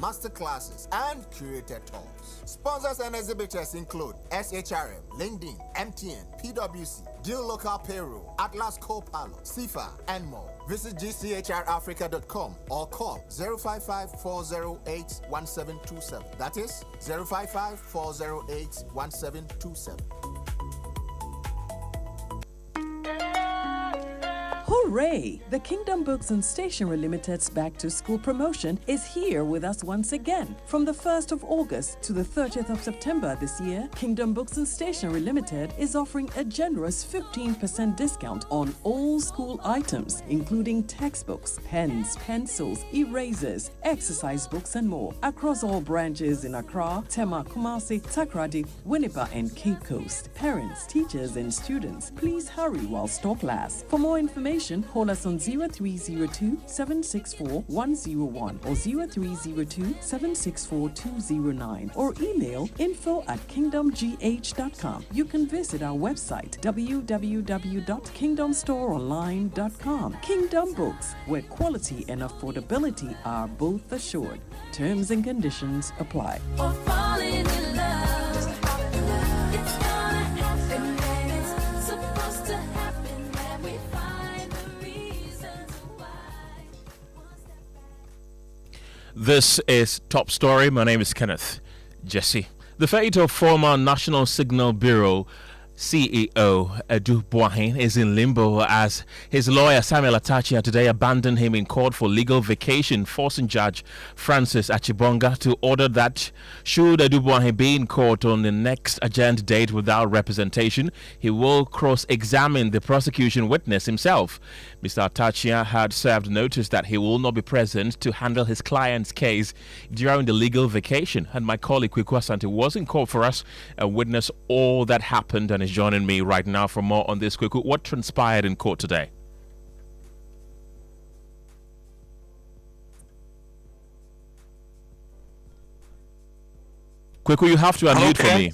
masterclasses, and curated talks. Sponsors and exhibitors include SHRM, LinkedIn, MTN, PwC, Deal Local Payroll, Atlas Copilot, CIFA, and more. Visit gchrafrica.com or call 055-408-1727. That is 055-408-1727. Hooray! The Kingdom Books and Stationery Limited's Back to School promotion is here with us once again. From the 1st of August to the 30th of September this year, Kingdom Books and Stationery Limited is offering a generous 15% discount on all school items, including textbooks, pens, pencils, erasers, exercise books, and more, across all branches in Accra, Tema, Kumasi, Takoradi, Winnipeg, and Cape Coast. Parents, teachers, and students, please hurry while stock lasts. For more information, call us on 0302 764 101 or 0302 764 209 or email info@kingdomgh.com. You can visit our website www.kingdomstoreonline.com. Kingdom Books, where quality and affordability are both assured. Terms and conditions apply. Or falling in love. It's gonna happen and it's supposed to happen, and we find the reasons why. This is Top Story. My name is Kenneth. Gyasi. The fate of former National Signal Bureau CEO Edu Boahen is in limbo as his lawyer Samuel Atta Kyea today abandoned him in court for legal vacation, forcing Judge Francis Achibonga to order that should Edu Boahen be in court on the next adjourned date without representation, he will cross-examine the prosecution witness himself. Mr. Atta Kyea had served notice that he will not be present to handle his client's case during the legal vacation, and my colleague Kweku Asante was in court for us and witnessed all that happened and is joining me right now for more on this. Kweku, what transpired in court today? Kweku, you have to unmute for me.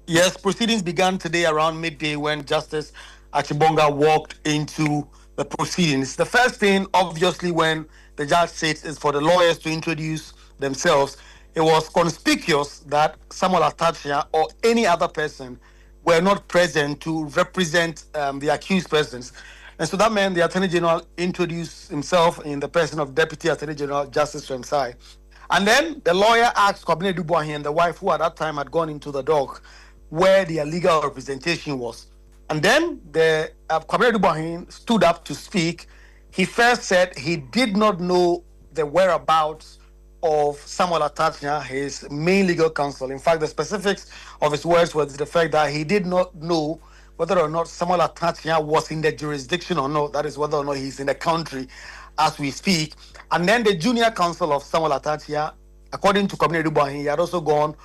Yes, proceedings began today around midday when Justice Achibonga walked into the proceedings. The first thing, obviously, when the judge sits is for the lawyers to introduce themselves. It was conspicuous that Samuel Atta Kyea or any other person were not present to represent the accused persons. And so that meant the Attorney General introduced himself in the person of Deputy Attorney General Justice Remsai. And then the lawyer asked Kwabena Dubois and the wife, who at that time had gone into the dock, where their legal representation was. And then the Kwabena Dubois stood up to speak. He first said he did not know the whereabouts of Samuel Atta Kyea, his main legal counsel. In fact, the specifics of his words was the fact that he did not know whether or not Samuel Atta Kyea was in the jurisdiction or not. That is, whether or not he's in the country as we speak. And then the junior counsel of Samuel Atta Kyea, according to Kwabena Dubois, he had also gone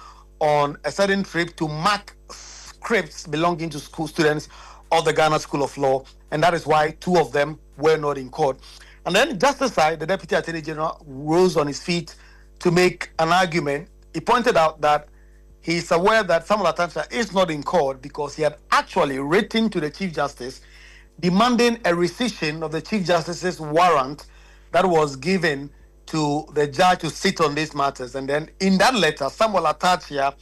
on a certain trip to mark scripts belonging to school students of the Ghana School of Law, and that is why two of them were not in court. And then Justice Side, the Deputy Attorney General, rose on his feet to make an argument. He pointed out that he is aware that Samuel Atta Kyea is not in court because he had actually written to the Chief Justice demanding a rescission of the Chief Justice's warrant that was given to the judge to sit on these matters. And then in that letter, Samuel Atta Kyea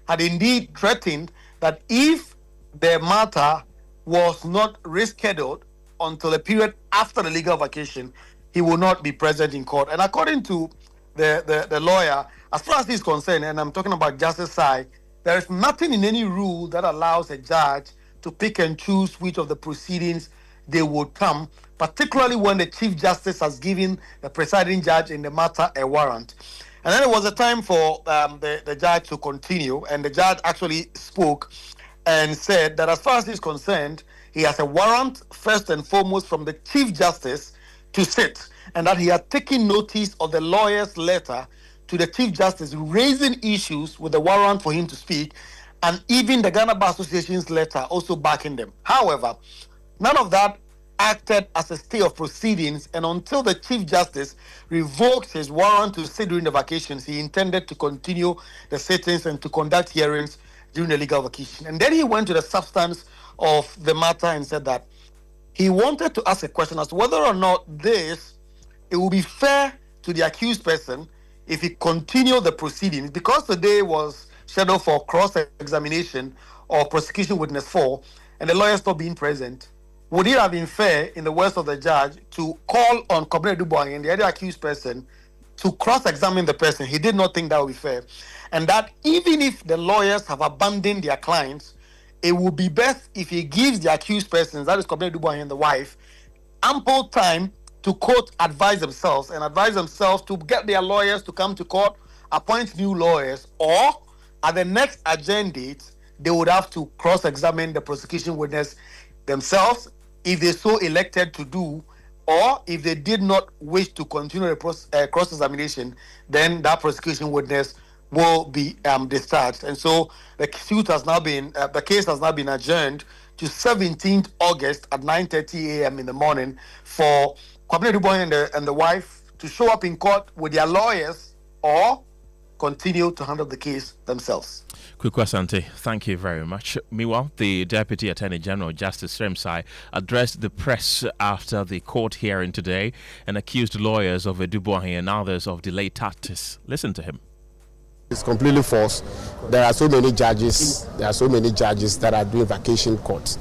had indeed threatened that if the matter was not rescheduled until a period after the legal vacation, he will not be present in court. And according to the lawyer, as far as he's concerned, and I'm talking about Justice Sai, there is nothing in any rule that allows a judge to pick and choose which of the proceedings they would come, particularly when the Chief Justice has given the presiding judge in the matter a warrant. And then it was a time for the judge to continue, and the judge actually spoke and said that as far as he's concerned, he has a warrant first and foremost from the Chief Justice to sit, and that he had taken notice of the lawyer's letter to the Chief Justice raising issues with the warrant for him to speak, and even the Ghana Bar Association's letter also backing them. However, none of that acted as a stay of proceedings, and until the Chief Justice revoked his warrant to sit during the vacations, he intended to continue the sittings and to conduct hearings during the legal vacation. And then he went to the substance of the matter and said that he wanted to ask a question as to whether or not it will be fair to the accused person if he continued the proceedings, because the day was scheduled for cross-examination or prosecution witness 4, and the lawyers not being present, would it have been fair, in the words of the judge, to call on Kobne Dubois and the other accused person to cross-examine the person? He did not think that would be fair. And that even if the lawyers have abandoned their clients, it would be best if he gives the accused persons, that is Kobne Dubois and the wife, ample time to quote advise themselves to get their lawyers to come to court, appoint new lawyers, or at the next adjourned date, they would have to cross-examine the prosecution witness themselves if they so elected to do, or if they did not wish to continue the cross-examination, then that prosecution witness will be discharged. And so the suit has now been, the case has now been adjourned to 17th August at 9:30 a.m. in the morning for Kwabena Dubois and the wife to show up in court with their lawyers or continue to handle the case themselves. Quick Asante, thank you very much. Meanwhile, the Deputy Attorney General, Justice Sremsai, addressed the press after the court hearing today and accused lawyers of Dubois and others of delayed tactics. Listen to him. It's completely false. There are so many judges. That are doing vacation courts,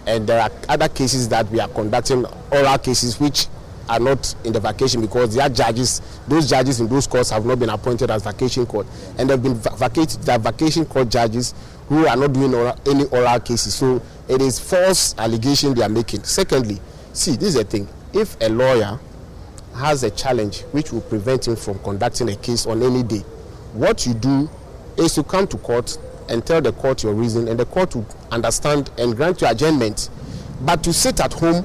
and there are other cases that we are conducting, oral cases which are not in the vacation because their judges, those judges in those courts have not been appointed as vacation court, and they've been vacated. There are vacation court judges who are not doing any oral cases. So it is false allegation they are making. Secondly, see, this is the thing: if a lawyer has a challenge which will prevent him from conducting a case on any day, what you do is to come to court and tell the court your reason, and the court will understand and grant you adjournment. But to sit at home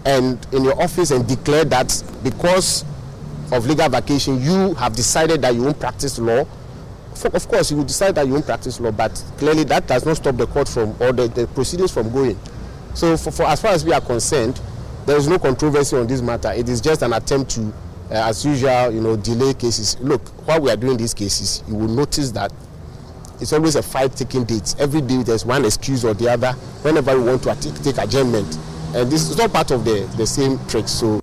and in your office and declare that because of legal vacation you have decided that you won't practice law, of course you will decide that you won't practice law, but clearly that does not stop the court from, or the proceedings from going. So for as far as we are concerned, there is no controversy on this matter. It is just an attempt to as usual, delay cases. Look, while we are doing these cases, you will notice that it's always a fight taking dates. Every day there's one excuse or the other whenever we want to take adjournment. And this is all part of the same trick. So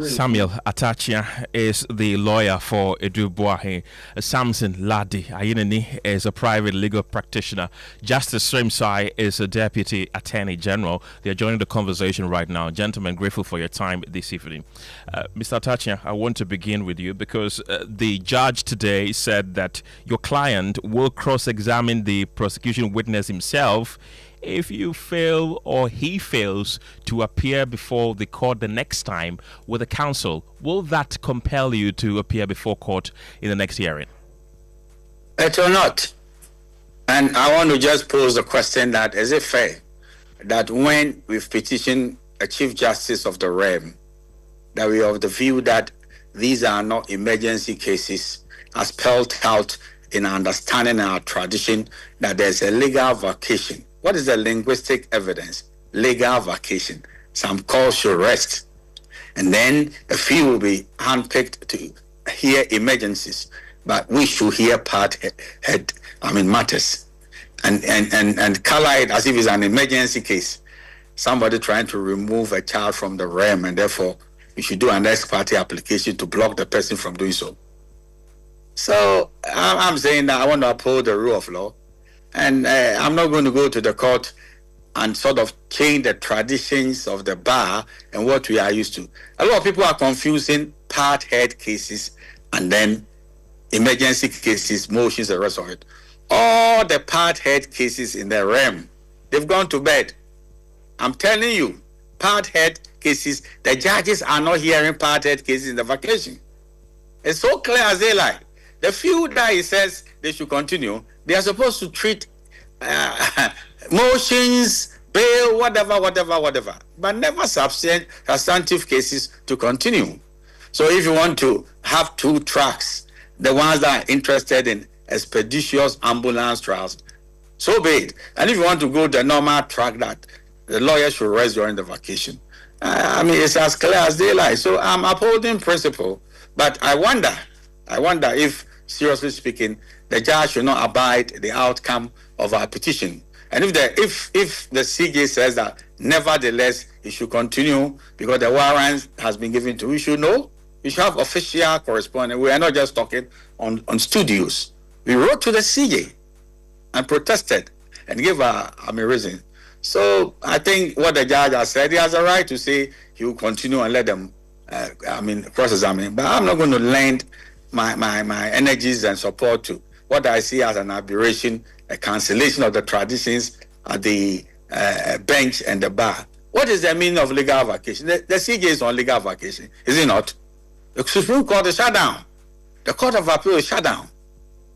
Samuel Atta Kyea is the lawyer for Dubois. Samson Ladi Ayinani is a private legal practitioner. Justice Sremsai is a Deputy Attorney General. They are joining the conversation right now. Gentlemen, grateful for your time this evening. Mr. Atta Kyea, I want to begin with you because the judge today said that your client will cross-examine the prosecution witness himself if you fail or he fails to appear before the court the next time with a counsel. Will that compel you to appear before court in the next hearing? It will not. And I want to just pose the question that is it fair that when we've petitioned a Chief Justice of the realm, that we are of the view that these are not emergency cases as spelled out in our understanding and our tradition, that there's a legal vacation. What is the linguistic evidence? Legal vacation. Some calls should rest. And then a few will be handpicked to hear emergencies. But we should hear matters. And color it as if it's an emergency case. Somebody trying to remove a child from the realm, and therefore you should do an ex parte application to block the person from doing so. So I'm saying that I want to uphold the rule of law. And I'm not going to go to the court and sort of change the traditions of the bar and what we are used to. A lot of people are confusing part-head cases and then emergency cases, motions, the rest of it. All the part-head cases in the realm, they've gone to bed. I'm telling you, part-head cases, the judges are not hearing part-head cases in the vacation. It's so clear as daylight. The few that he says they should continue, they are supposed to treat motions, bail, whatever, but never substantive cases to continue. So if you want to have two tracks, the ones that are interested in expeditious ambulance trials, so be it. And if you want to go the normal track that the lawyer should rest during the vacation, it's as clear as daylight. So I'm upholding principle But I wonder if, seriously speaking, the judge should not abide the outcome of our petition. And if the CJ says that nevertheless it should continue because the warrant has been given to, we should know. We should have official correspondence. We are not just talking on studios. We wrote to the CJ and protested and gave a reason. So I think what the judge has said, he has a right to say he will continue and let them cross-examine. But I'm not going to lend my energies and support to what I see as an aberration, a cancellation of the traditions at the bench and the bar. What is the meaning of legal vacation? The CJ is on legal vacation, is it not? The Supreme Court is shut down. The Court of Appeal is shut down.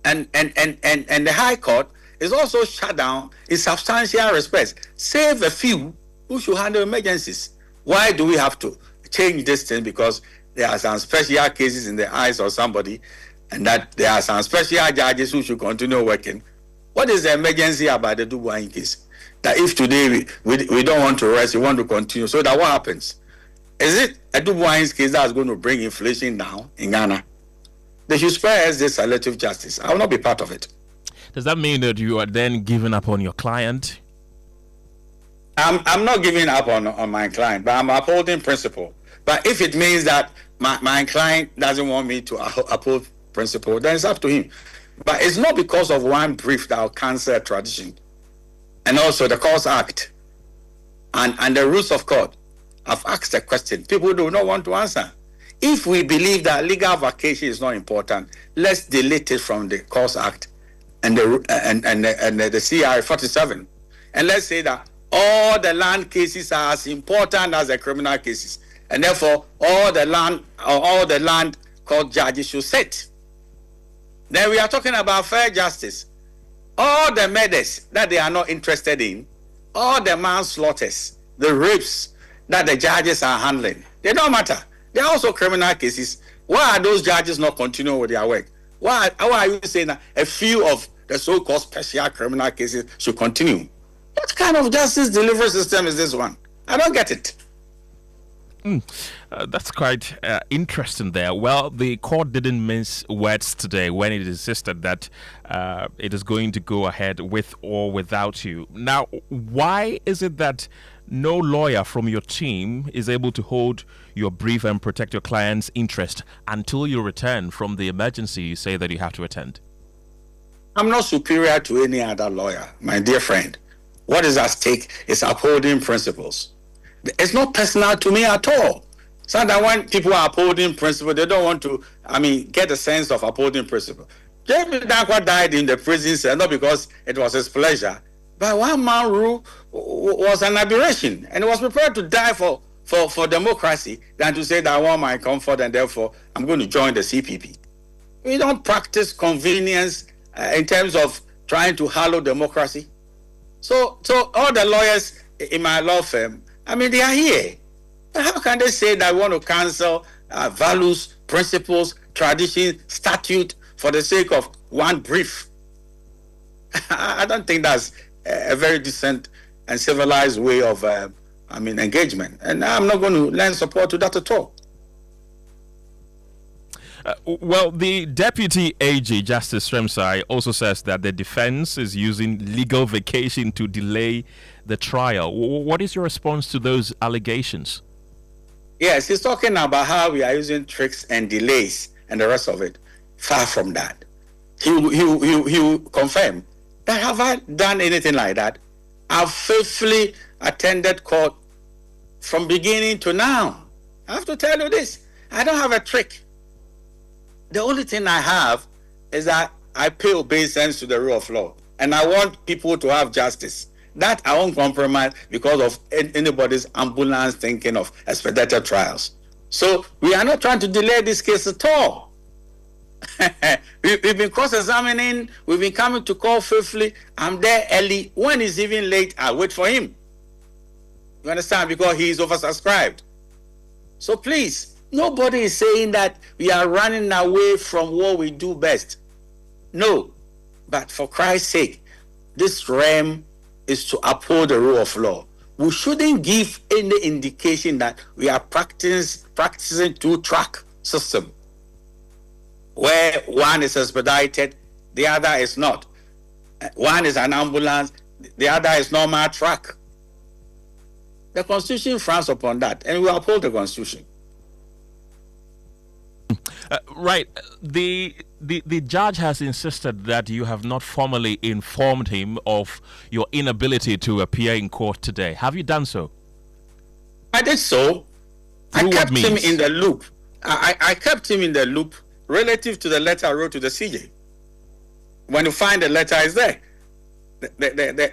And the High Court is also shut down in substantial respects, save a few who should handle emergencies. Why do we have to change this thing? Because there are some special cases in the eyes of somebody, and that there are some special judges who should continue working. What is the emergency about the Dubois case? That if today we don't want to rest, we want to continue, so that what happens? Is it a Dubois case that's going to bring inflation down in Ghana? They should spare us this selective justice. I will not be part of it. Does that mean that you are then giving up on your client? I'm not giving up on my client, but I'm upholding principle. But if it means that my client doesn't want me to uphold principle, then it's up to him. But it's not because of one brief that will cancel a tradition. And also the Courts Act and the rules of court. I've asked a question people do not want to answer. If we believe that legal vacation is not important, let's delete it from the Courts Act and the CR 47. And let's say that all the land cases are as important as the criminal cases. And therefore, all the land court judges should sit. Then we are talking about fair justice. All the murders that they are not interested in, all the manslaughters, the rapes that the judges are handling, they don't matter. They're also criminal cases. Why are those judges not continuing with their work? Why are you saying that a few of the so-called special criminal cases should continue? What kind of justice delivery system is this one? I don't get it. That's quite interesting there. Well, the court didn't mince words today when it insisted that it is going to go ahead with or without you. Now, why is it that no lawyer from your team is able to hold your brief and protect your client's interest until you return from the emergency you say that you have to attend? I'm not superior to any other lawyer, my dear friend. What is at stake is upholding principles. It's not personal to me at all. Sometimes when people are upholding principle, they don't want to, get a sense of upholding principle. James Dankwa died in the prison cell, not because it was his pleasure, but one man rule was an aberration, and he was prepared to die for democracy than to say that I want my comfort and therefore I'm going to join the CPP. We don't practice convenience in terms of trying to hallow democracy. So all the lawyers in my law firm, they are here. How can they say that we want to cancel values, principles, tradition, statute for the sake of one brief? I don't think that's a very decent and civilized way of engagement. And I'm not going to lend support to that at all. Well, the Deputy AG, Justice Remsai, also says that the defense is using legal vacation to delay the trial. What is your response to those allegations? Yes, he's talking about how we are using tricks and delays and the rest of it. Far from that. He will confirm that have I done anything like that? I've faithfully attended court from beginning to now. I have to tell you this. I don't have a trick. The only thing I have is that I pay obeisance to the rule of law. And I want people to have justice. That I won't compromise because of anybody's ambulance thinking of expedited trials. So we are not trying to delay this case at all. We've been cross-examining. We've been coming to court faithfully. I'm there early. When it's even late, I wait for him. You understand? Because he is oversubscribed. So please, nobody is saying that we are running away from what we do best. No. But for Christ's sake, this realm is to uphold the rule of law. We shouldn't give any indication that we are practicing two-track system. where one is expedited, the other is not. One is an ambulance, the other is normal truck. The Constitution frowns upon that, and we uphold the Constitution. Right. The judge has insisted that you have not formally informed him of your inability to appear in court today. Have you done so? I did so. Through I kept what him means? in the loop. I kept him in the loop relative to the letter I wrote to the CJ. When you find the letter, it's there.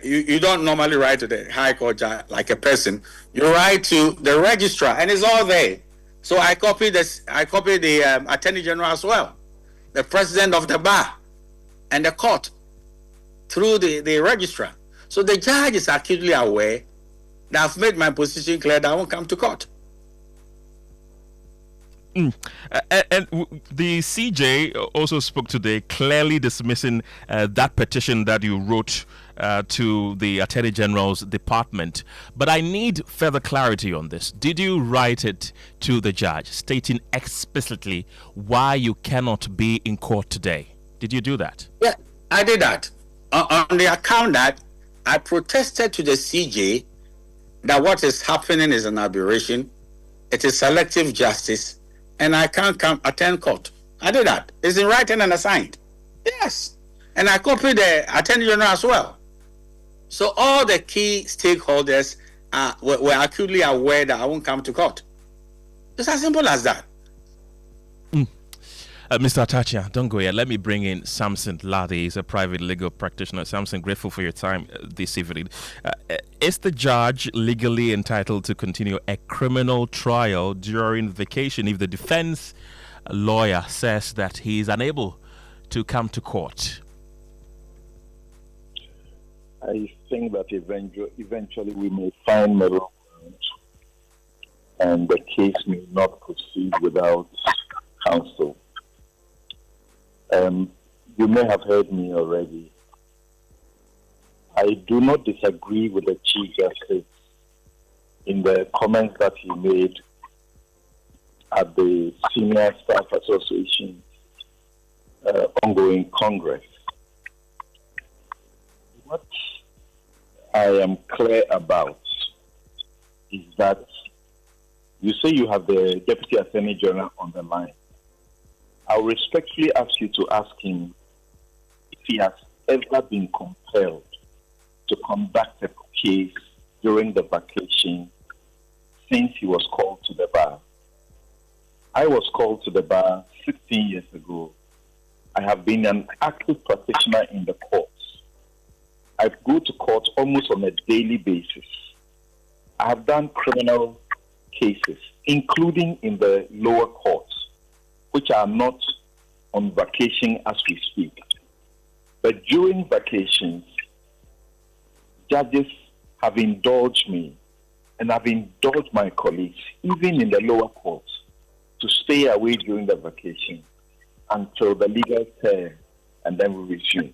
You don't normally write to the High Court judge like a person. You write to the registrar, and it's all there. So I copied this. I copied the Attorney General as well, the President of the Bar, and the court through the registrar. So the judge is acutely aware that I've made my position clear that I won't come to court. The CJ also spoke today, clearly dismissing that petition that you wrote to the Attorney General's department. But I need further clarity on this. Did you write it to the judge, stating explicitly why you cannot be in court today? Did you do that? Yeah, I did that. On the account that I protested to the CJ that what is happening is an aberration. It is selective justice, and I can't come attend court. I did that. It's in writing and assigned. Yes. And I copied the Attorney General as well. So all the key stakeholders were acutely aware that I won't come to court. It's as simple as that. Mr. Atta Kyea, don't go yet. Let me bring in Samson Ladi. He's a private legal practitioner. Samson, grateful for your time this evening. Is the judge legally entitled to continue a criminal trial during vacation if the defense lawyer says that he is unable to come to court? I think that eventually we may find middle ground, and the case may not proceed without counsel. You may have heard me already. I do not disagree with the Chief Justice in the comments that he made at the Senior Staff Association ongoing Congress. What I am clear about is that you say you have the Deputy Attorney General on the line. I'll respectfully ask you to ask him if he has ever been compelled to conduct a case during the vacation since he was called to the bar. I was called to the bar 16 years ago. I have been an active practitioner in the courts. I go to court almost on a daily basis. I have done criminal cases, including in the lower courts, which are not on vacation as we speak. But during vacations, judges have indulged me and have indulged my colleagues, even in the lower courts, to stay away during the vacation until the legal term, and then we resume.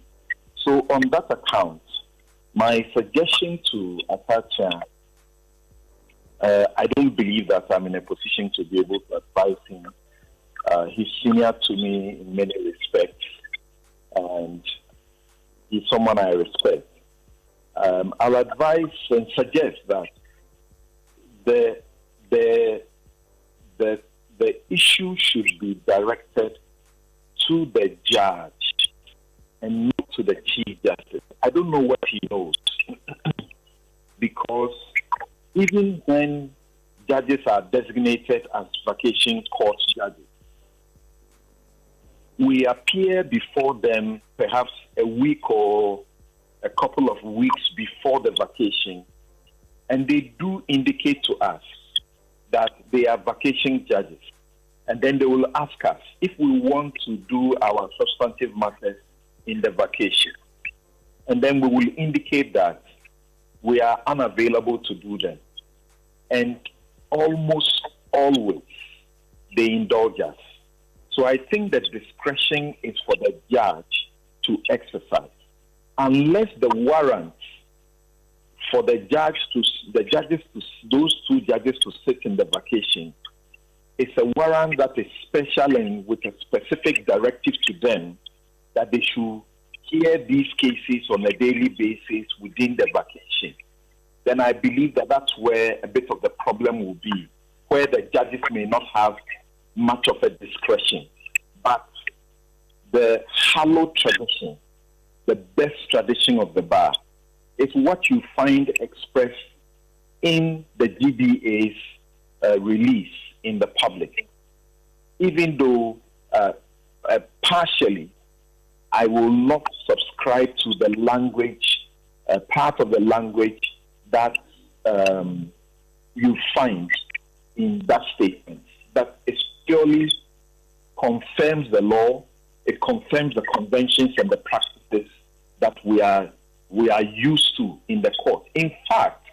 So on that account, my suggestion to Atta Kyea, I don't believe that I'm in a position to be able to advise him. He's senior to me in many respects, and he's someone I respect. I'll advise and suggest that the issue should be directed to the judge and not to the Chief Justice. I don't know what he knows because even when judges are designated as vacation court judges, we appear before them perhaps a week or a couple of weeks before the vacation, and they do indicate to us that they are vacation judges. And then they will ask us if we want to do our substantive matters in the vacation. And then we will indicate that we are unavailable to do them. And almost always they indulge us. So I think that discretion is for the judge to exercise. Unless the warrant for those two judges to sit in the vacation it's a warrant that is special and with a specific directive to them that they should hear these cases on a daily basis within the vacation, then I believe that that's where a bit of the problem will be, where the judges may not have much of a discretion. But the hallowed tradition, the best tradition of the bar, is what you find expressed in the GBA's release in the public. Even though partially I will not subscribe to the language, part of the language that you find in that statement. That it purely confirms the law, it confirms the conventions and the practices that we are used to in the court. In fact,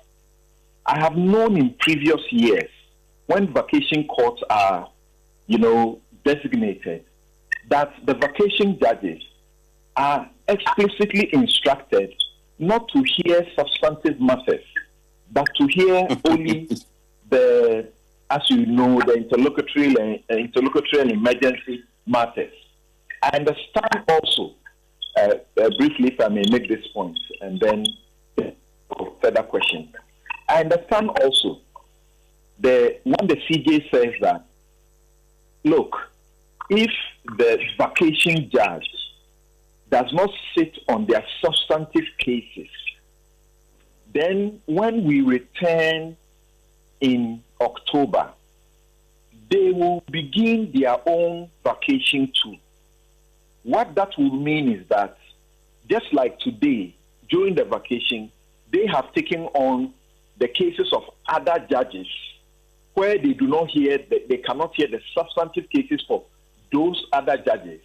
I have known in previous years when vacation courts are, designated, that the vacation judges are explicitly instructed not to hear substantive matters, but to hear only the interlocutory and emergency matters. I understand also, briefly, if I may make this point, and then further questions. I understand also when the CJ says that, look, if the vacation judge does not sit on their substantive cases, then when we return in October, they will begin their own vacation too. What that will mean is that just like today, during the vacation, they have taken on the cases of other judges where they cannot hear the substantive cases for those other judges.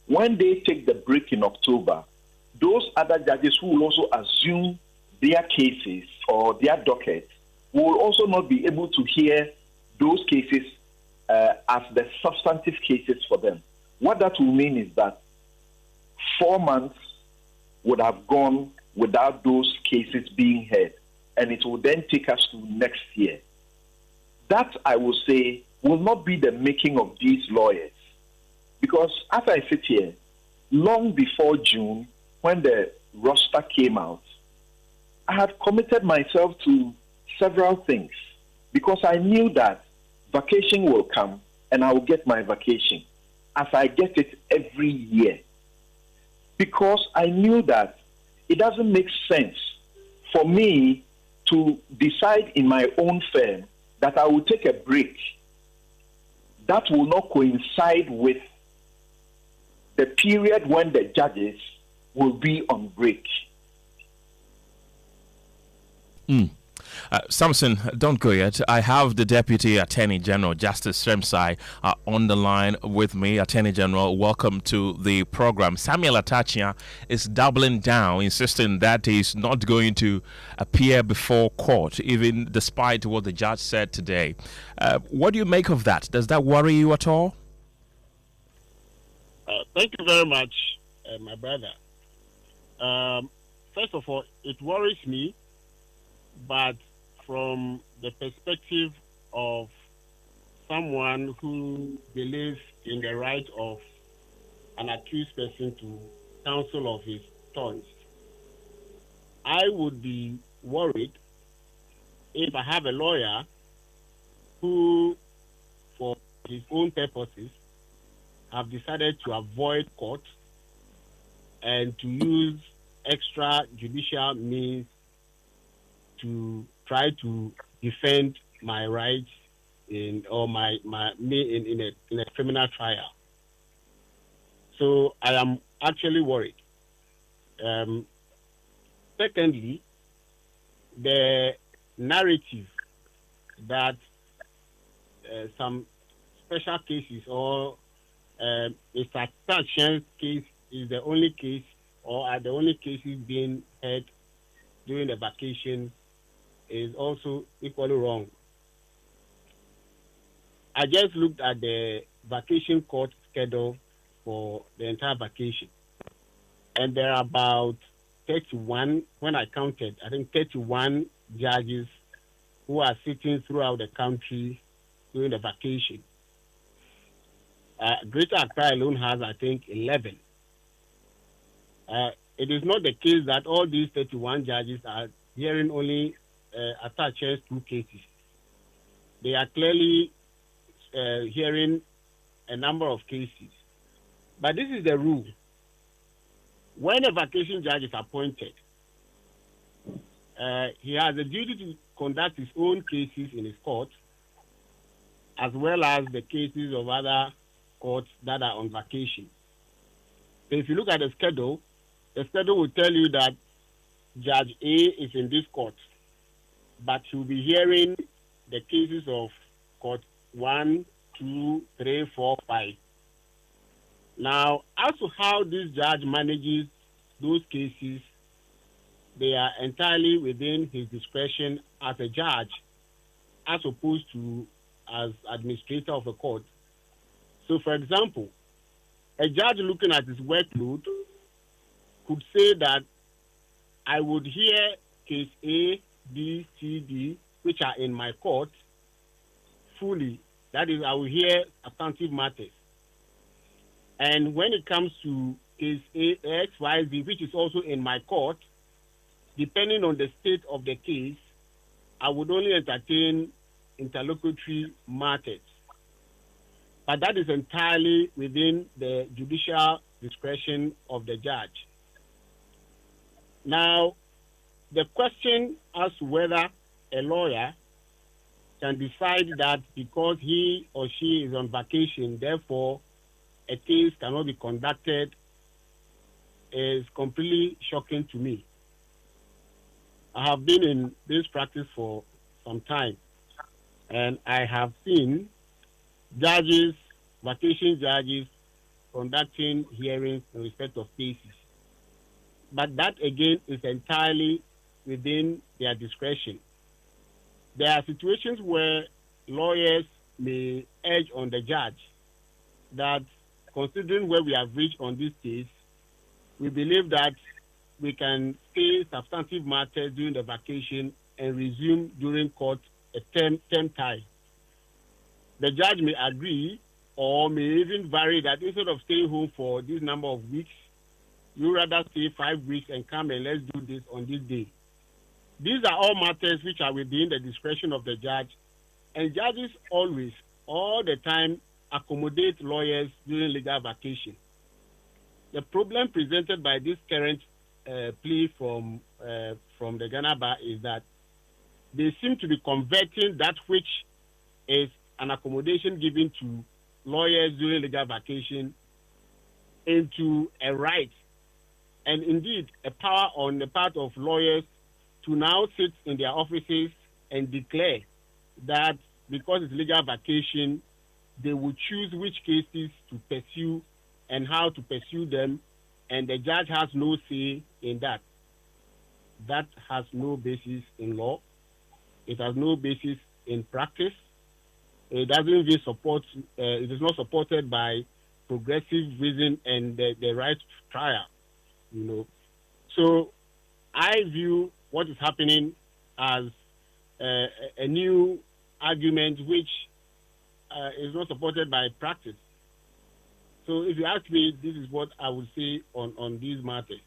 When they take the break in October, those other judges who will also assume their cases or their docket will also not be able to hear those cases as the substantive cases for them. What that will mean is that 4 months would have gone without those cases being heard, and it will then take us to next year. That, I will say, will not be the making of these lawyers. Because as I sit here, long before June, when the roster came out, I had committed myself to several things because I knew that vacation will come and I will get my vacation as I get it every year. Because I knew that it doesn't make sense for me to decide in my own firm that I will take a break. That will not coincide with the period when the judges will be on break. Samson, don't go yet. I have the Deputy Attorney General, Justice Sremsai, on the line with me. Attorney General, welcome to the program. Samuel Atta Kyea is doubling down, insisting that he's not going to appear before court, even despite what the judge said today. What do you make of that? Does that worry you at all? Thank you very much, my brother. First of all, it worries me, but from the perspective of someone who believes in the right of an accused person to counsel of his choice, I would be worried if I have a lawyer who, for his own purposes, have decided to avoid court and to use extrajudicial means to try to defend my rights in a criminal trial. So I am actually worried. Secondly, the narrative that some special cases or Mr. Atta Kyea's case is the only case or are the only cases being heard during the vacation is also equally wrong. I just looked at the vacation court schedule for the entire vacation, and there are about 31, when I counted, I think 31 judges who are sitting throughout the country during the vacation. Greater Accra alone has, I think, 11. It is not the case that all these 31 judges are hearing only Atta Kyea's 2 cases. They are clearly hearing a number of cases. But this is the rule. When a vacation judge is appointed, he has a duty to conduct his own cases in his court, as well as the cases of other courts that are on vacation. So if you look at the schedule will tell you that Judge A is in this court, but he'll be hearing the cases of court 1, 2, 3, 4, 5. Now, as to how this judge manages those cases, they are entirely within his discretion as a judge, as opposed to as administrator of a court. So, for example, a judge looking at his workload could say that I would hear case A, B, C, D, which are in my court, fully. That is, I will hear substantive matters. And when it comes to case A, X, Y, Z, which is also in my court, depending on the state of the case, I would only entertain interlocutory matters. But that is entirely within the judicial discretion of the judge. Now, the question as to whether a lawyer can decide that because he or she is on vacation, therefore a case cannot be conducted, is completely shocking to me. I have been in this practice for some time, and I have seen judges, vacation judges, conducting hearings in respect of cases. But that, again, is entirely within their discretion. There are situations where lawyers may urge on the judge that, considering where we have reached on this case, we believe that we can stay substantive matters during the vacation and resume during court a term time. The judge may agree or may even vary that instead of staying home for this number of weeks, you rather stay 5 weeks and come and let's do this on this day. These are all matters which are within the discretion of the judge, and judges always, all the time, accommodate lawyers during legal vacation. The problem presented by this current plea from the Ghana Bar is that they seem to be converting that which is an accommodation given to lawyers during legal vacation into a right, and indeed a power on the part of lawyers to now sit in their offices and declare that because it's legal vacation, they will choose which cases to pursue and how to pursue them, and the judge has no say in that. That has no basis in law. It has no basis in practice. It doesn't even support. It is not supported by progressive reason and the right to trial. You know, so I view what is happening as a new argument which is not supported by practice. So if you ask me, this is what I would say on these matters.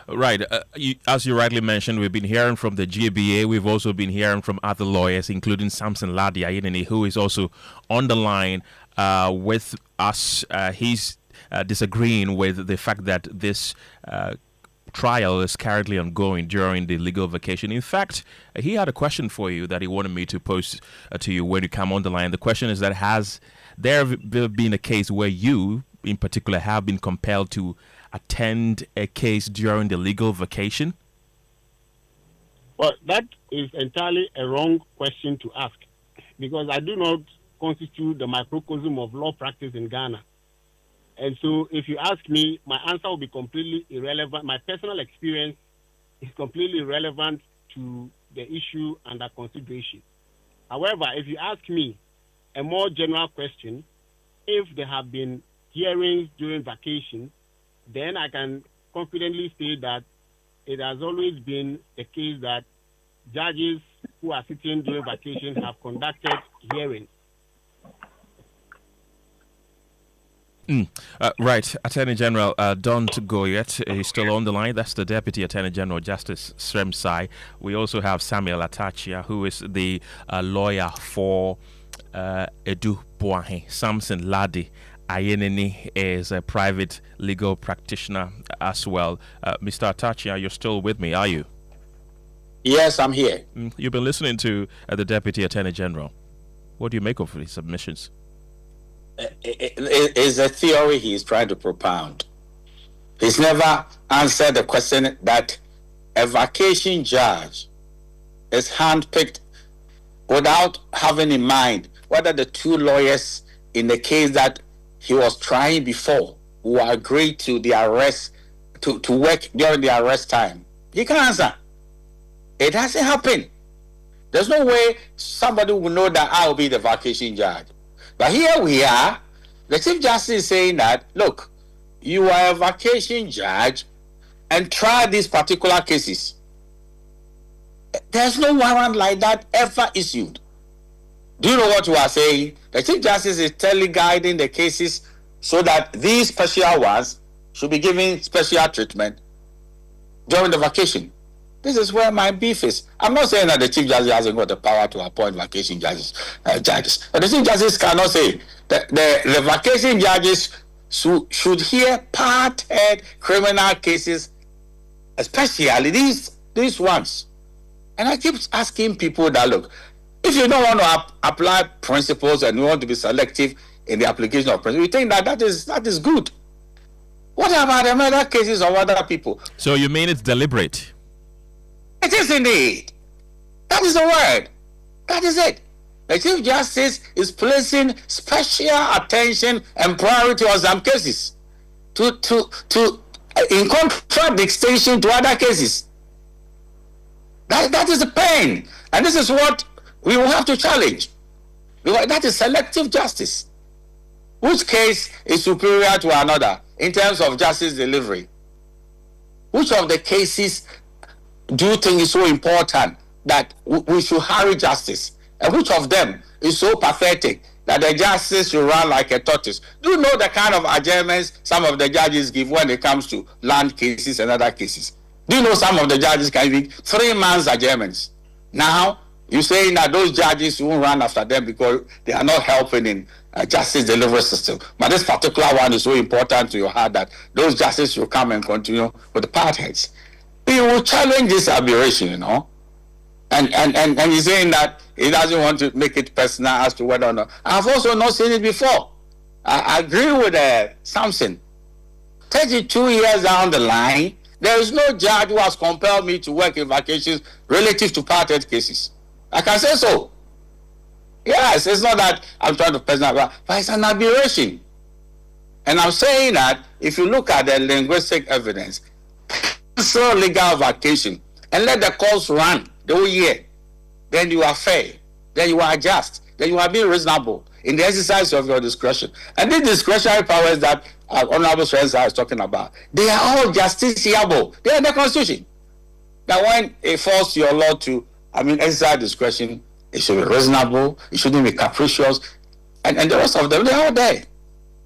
Right. As you rightly mentioned, we've been hearing from the GBA. We've also been hearing from other lawyers, including Samson Ladiayenene, who is also on the line with us. He's disagreeing with the fact that this trial is currently ongoing during the legal vacation. In fact, he had a question for you that he wanted me to pose to you when you come on the line. The question is that has there been a case where you, in particular, have been compelled to attend a case during the legal vacation? Well, that is entirely a wrong question to ask, because I do not constitute the microcosm of law practice in Ghana. And so if you ask me, my answer will be completely irrelevant. My personal experience is completely irrelevant to the issue under consideration. However, if you ask me a more general question, if there have been hearings during vacation, then I can confidently say that it has always been the case that judges who are sitting during vacation have conducted hearings. Right, Attorney General, don't go yet. He's still on the line. That's the Deputy Attorney General, Justice Sremsai. We also have Samuel Atta Kyea, who is the lawyer for Edu Boahen. Samson Ladi Ayenini is a private legal practitioner as well. Mr. Atta Kyea, you're still with me, are you? Yes, I'm here. You've been listening to the Deputy Attorney General. What do you make of his submissions? It is a theory he's trying to propound. He's never answered the question that a vacation judge is handpicked without having in mind whether the two lawyers in the case that he was trying before who agreed to the arrest, to work during the arrest time. He can answer. It hasn't happened. There's no way somebody will know that I'll be the vacation judge. But here we are. The Chief Justice is saying that, look, you are a vacation judge and try these particular cases. There's no warrant like that ever issued. Do you know what you are saying? The Chief Justice is guiding the cases so that these special ones should be given special treatment during the vacation. This is where my beef is. I'm not saying that the Chief Justice hasn't got the power to appoint vacation judges, but the Chief Justice cannot say that the vacation judges should hear part-head criminal cases, especially these ones. And I keep asking people that, look, if you don't want to apply principles and you want to be selective in the application of principles, you think that is good. What about the murder cases of other people? So you mean it's deliberate? It is indeed. That is the word. That is it. The Chief Justice is placing special attention and priority on some cases in contradistinction to other cases. That is the pain. And this is what we will have to challenge. Because that is selective justice. Which case is superior to another in terms of justice delivery? Which of the cases do you think is so important that we should hurry justice? And which of them is so pathetic that the justice should run like a tortoise? Do you know the kind of adjournments some of the judges give when it comes to land cases and other cases? Do you know some of the judges can give 3 months adjournments? Now, you're saying that those judges won't run after them because they are not helping in justice delivery system. But this particular one is so important to your heart that those justices should come and continue with the part heads. We will challenge this aberration, you know. And he's saying that he doesn't want to make it personal as to whether or not. I've also not seen it before. I agree with Samson. 32 years down the line, there is no judge who has compelled me to work in vacations relative to part-head cases. I can say so. Yes, it's not that I'm trying to personal, but it's an aberration. And I'm saying that if you look at the linguistic evidence, cancel legal vacation and let the courts run the whole year, then you are fair, then you are just, then you are being reasonable in the exercise of your discretion. And these discretionary powers that Honorable Spencer is talking about, they are all justiciable. They are in the Constitution. That when it falls to your law to, exercise discretion, it should be reasonable, it shouldn't be capricious, and the rest of them, they are all there.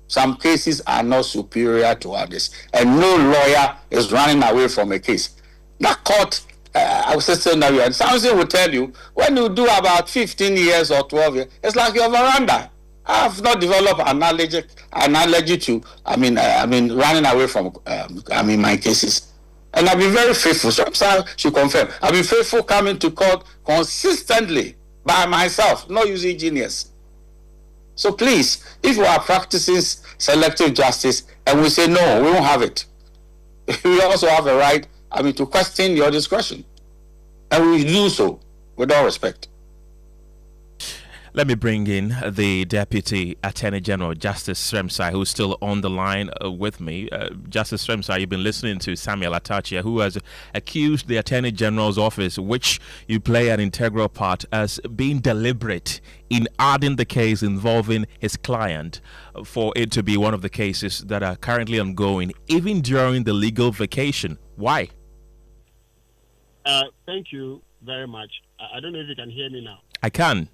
Some cases are not superior to others, and no lawyer is running away from a case. That court, I was saying that, and Samson will tell you, when you do about 15 years or 12 years, it's like your veranda. I have not developed an analogy to, running away from, my cases. And I've been very faithful. So I should confirm. I've been faithful coming to court consistently by myself, not using genius. So please, if you are practicing selective justice and we say no, we won't have it, we also have a right, to question your discretion. And we do so with all respect. Let me bring in the Deputy Attorney General, Justice Sremsai, who's still on the line with me. Justice Sremsai, you've been listening to Samuel Atta Kyea, who has accused the Attorney General's office, which you play an integral part, as being deliberate in adding the case involving his client for it to be one of the cases that are currently ongoing, even during the legal vacation. Why? Thank you very much. I don't know if you can hear me now. I can.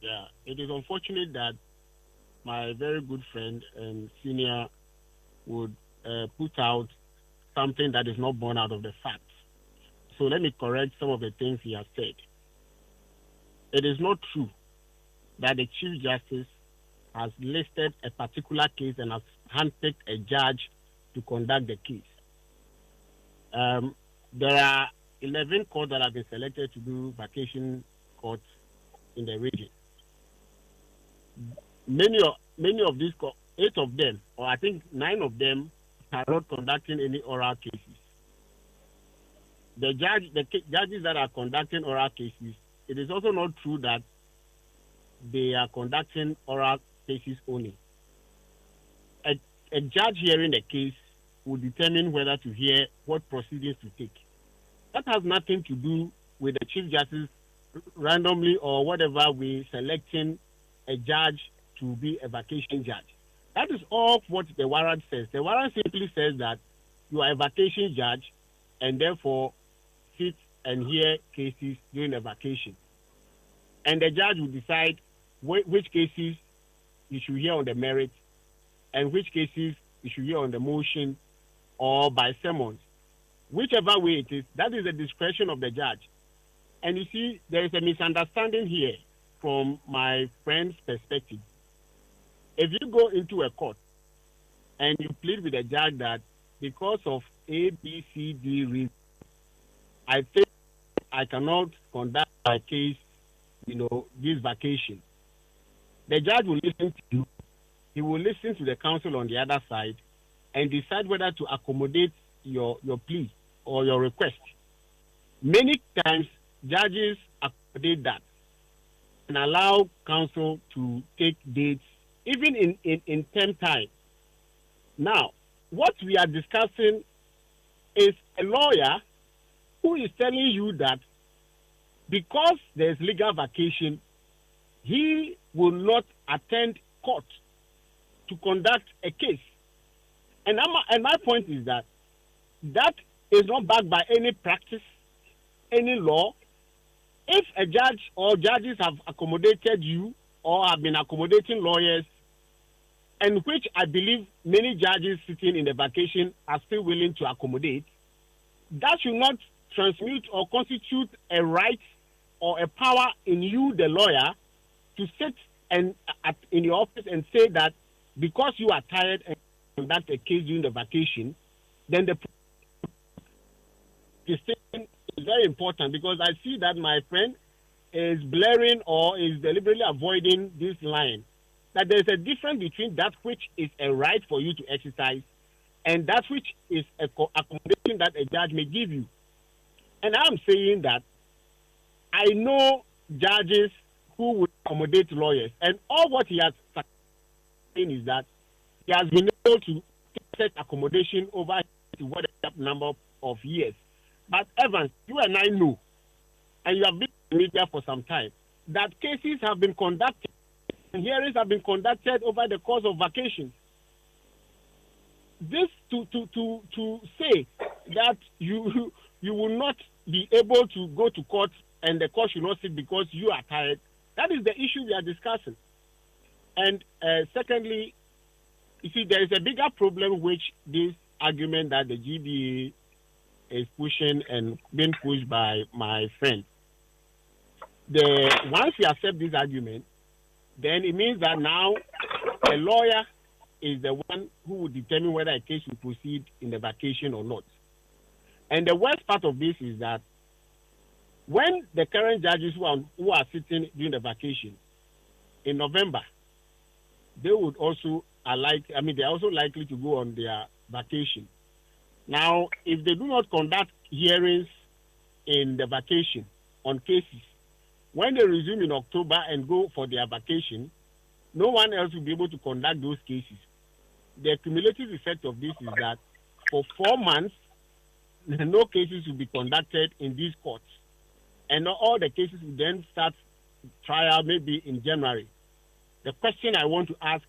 Yeah, it is unfortunate that my very good friend and senior would put out something that is not born out of the facts. So let me correct some of the things he has said. It is not true that the Chief Justice has listed a particular case and has handpicked a judge to conduct the case. There are 11 courts that have been selected to do vacation courts in the region. Many of these courts, 8 of them, or I think 9 of them, are not conducting any oral cases. The judges that are conducting oral cases, it is also not true that they are conducting oral cases only. A judge hearing a case will determine whether to hear what proceedings to take. That has nothing to do with the Chief Justice randomly or whatever way selecting a judge to be a vacation judge. That is all what the warrant says. The warrant simply says that you are a vacation judge and therefore sit and hear cases during a vacation. And the judge will decide which cases you should hear on the merits and which cases you should hear on the motion or by summons. Whichever way it is, that is the discretion of the judge. And you see, there is a misunderstanding here from my friend's perspective. If you go into a court and you plead with the judge that because of A, B, C, D reasons, I think I cannot conduct my case, this vacation, the judge will listen to you. He will listen to the counsel on the other side and decide whether to accommodate your plea or your request. Many times, judges accommodate that and allow counsel to take dates, even in term time. Now, what we are discussing is a lawyer who is telling you that because there's legal vacation, he will not attend court to conduct a case. And my point is that is not backed by any practice, any law. If a judge or judges have accommodated you or have been accommodating lawyers, and which I believe many judges sitting in the vacation are still willing to accommodate, that should not transmute or constitute a right or a power in you, the lawyer, to sit in your office and say that because you are tired and conduct a case during the vacation, then the distinction is very important, because I see that my friend is blaring or is deliberately avoiding this line, that there is a difference between that which is a right for you to exercise and that which is a accommodation that a judge may give you. And I'm saying that I know judges who would accommodate lawyers, and all what he has saying is that he has been able to set accommodation over whatever number of years. But Evans, you and I know, and you have been in the media for some time, that cases have been conducted and hearings have been conducted over the course of vacations. This to say that you will not be able to go to court and the court should not sit because you are tired, that is the issue we are discussing. And secondly, you see, there is a bigger problem which this argument that the GBA is pushing and being pushed by my friend. Once you accept this argument, then it means that now a lawyer is the one who will determine whether a case will proceed in the vacation or not. And the worst part of this is that when the current judges who are sitting during the vacation in November, they would also they're also likely to go on their vacation. Now, if they do not conduct hearings in the vacation on cases, when they resume in October and go for their vacation, no one else will be able to conduct those cases. The cumulative effect of this is that for 4 months, no cases will be conducted in these courts. And all the cases will then start trial maybe in January. The question I want to ask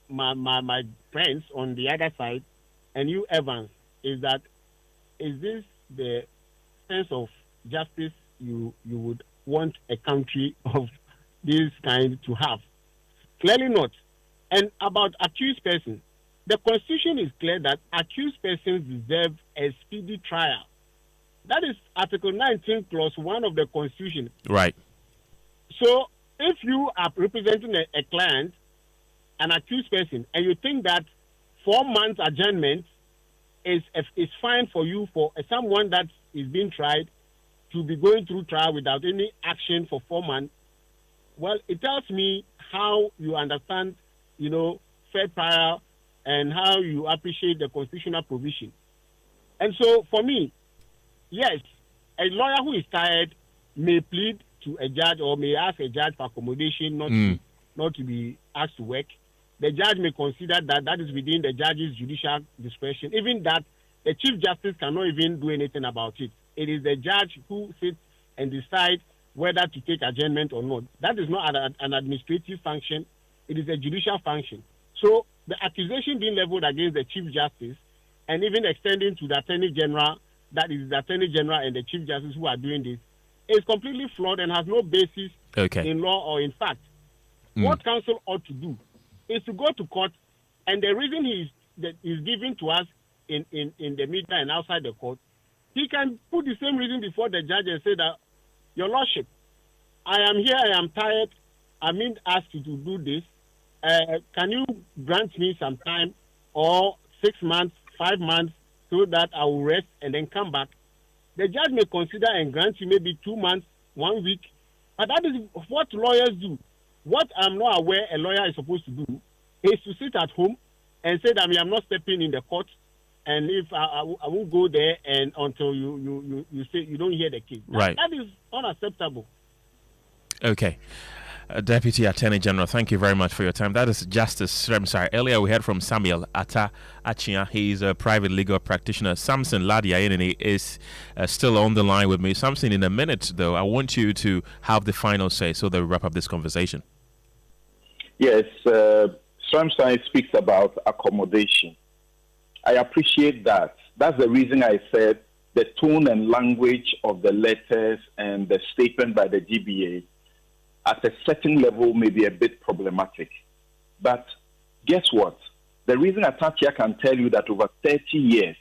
my friends on the other side, and you, Evans, is this the sense of justice you would want a country of this kind to have? Clearly not. And about accused persons, the Constitution is clear that accused persons deserve a speedy trial. That is Article 19, Clause 1 of the Constitution. Right. So if you are representing a client, an accused person, and you think that 4 months adjournment is fine for you, for someone that is being tried to be going through trial without any action for 4 months, well, it tells me how you understand, fair trial and how you appreciate the constitutional provision. And so for me, yes, a lawyer who is tired may plead to a judge or may ask a judge for accommodation not to be asked to work. The judge may consider that is within the judge's judicial discretion, even that the Chief Justice cannot even do anything about it. It is the judge who sits and decides whether to take adjournment or not. That is not an administrative function. It is a judicial function. So the accusation being leveled against the Chief Justice and even extending to the Attorney General, that is the Attorney General and the Chief Justice who are doing this, is completely flawed and has no basis in law or in fact. What counsel ought to do is to go to court, and the reason he's giving to us in the media and outside the court, he can put the same reason before the judge and say that, Your Lordship, I am here, I am tired, I'm being asked you to do this. Can you grant me some time, or 6 months, 5 months, so that I will rest and then come back? The judge may consider and grant you maybe 2 months, 1 week, but that is what lawyers do. What I'm not aware a lawyer is supposed to do is to sit at home and say that I'm not stepping in the court, and if I won't go there and until you say you don't hear the case. That is unacceptable. Okay. Deputy Attorney General, thank you very much for your time. That is Justice. I'm sorry. Earlier we heard from Samuel Atta Kyea. He is a private legal practitioner. Samson Ladiainini is still on the line with me. Samson, in a minute, though, I want you to have the final say so that we wrap up this conversation. Yes, Samson speaks about accommodation. I appreciate that. That's the reason I said the tone and language of the letters and the statement by the GBA at a certain level may be a bit problematic. But guess what? The reason Atta Kyea can tell you that over 30 years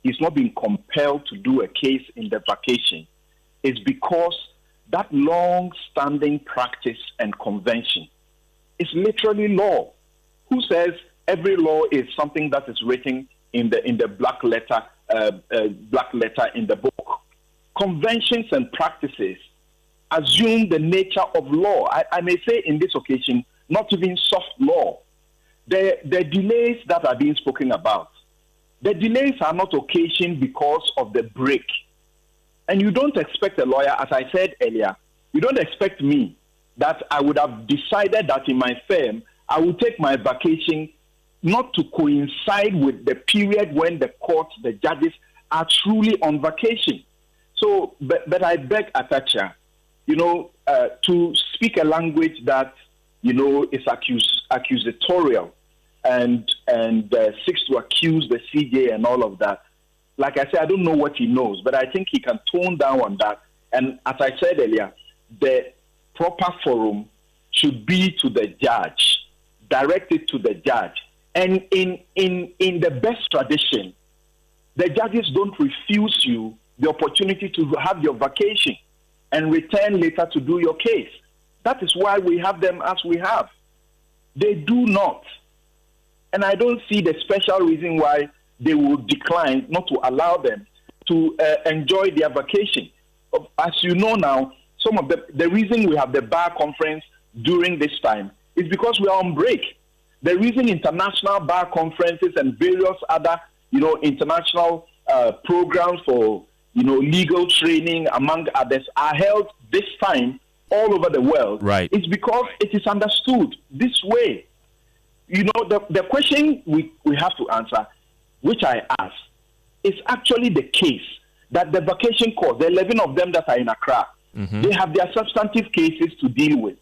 he's not been compelled to do a case in the vacation is because that long-standing practice and convention is literally law. Who says every law is something that is written in the black letter in the book? Conventions and practices assume the nature of law. I may say in this occasion, not even soft law. The delays that are being spoken about, the delays are not occasioned because of the break. And you don't expect a lawyer, as I said earlier, you don't expect me that I would have decided that in my firm, I would take my vacation not to coincide with the period when the courts, the judges are truly on vacation. So, but I beg Atta Kyea, to speak a language that, is accusatorial and seeks to accuse the CJ and all of that. Like I said, I don't know what he knows, but I think he can tone down on that. And as I said earlier, the proper forum should be to the judge, directed to the judge. And in the best tradition, the judges don't refuse you the opportunity to have your vacation and return later to do your case. That is why we have them as we have. They do not. And I don't see the special reason why they will decline not to allow them to enjoy their vacation. As you know now, some of the reason we have the bar conference during this time is because we are on break. The reason international bar conferences and various other, international programs for, legal training, among others, are held this time all over the world. Right. It's because it is understood this way. The question we have to answer, which I ask, is actually the case that the vacation court, the 11 of them that are in Accra, they have their substantive cases to deal with.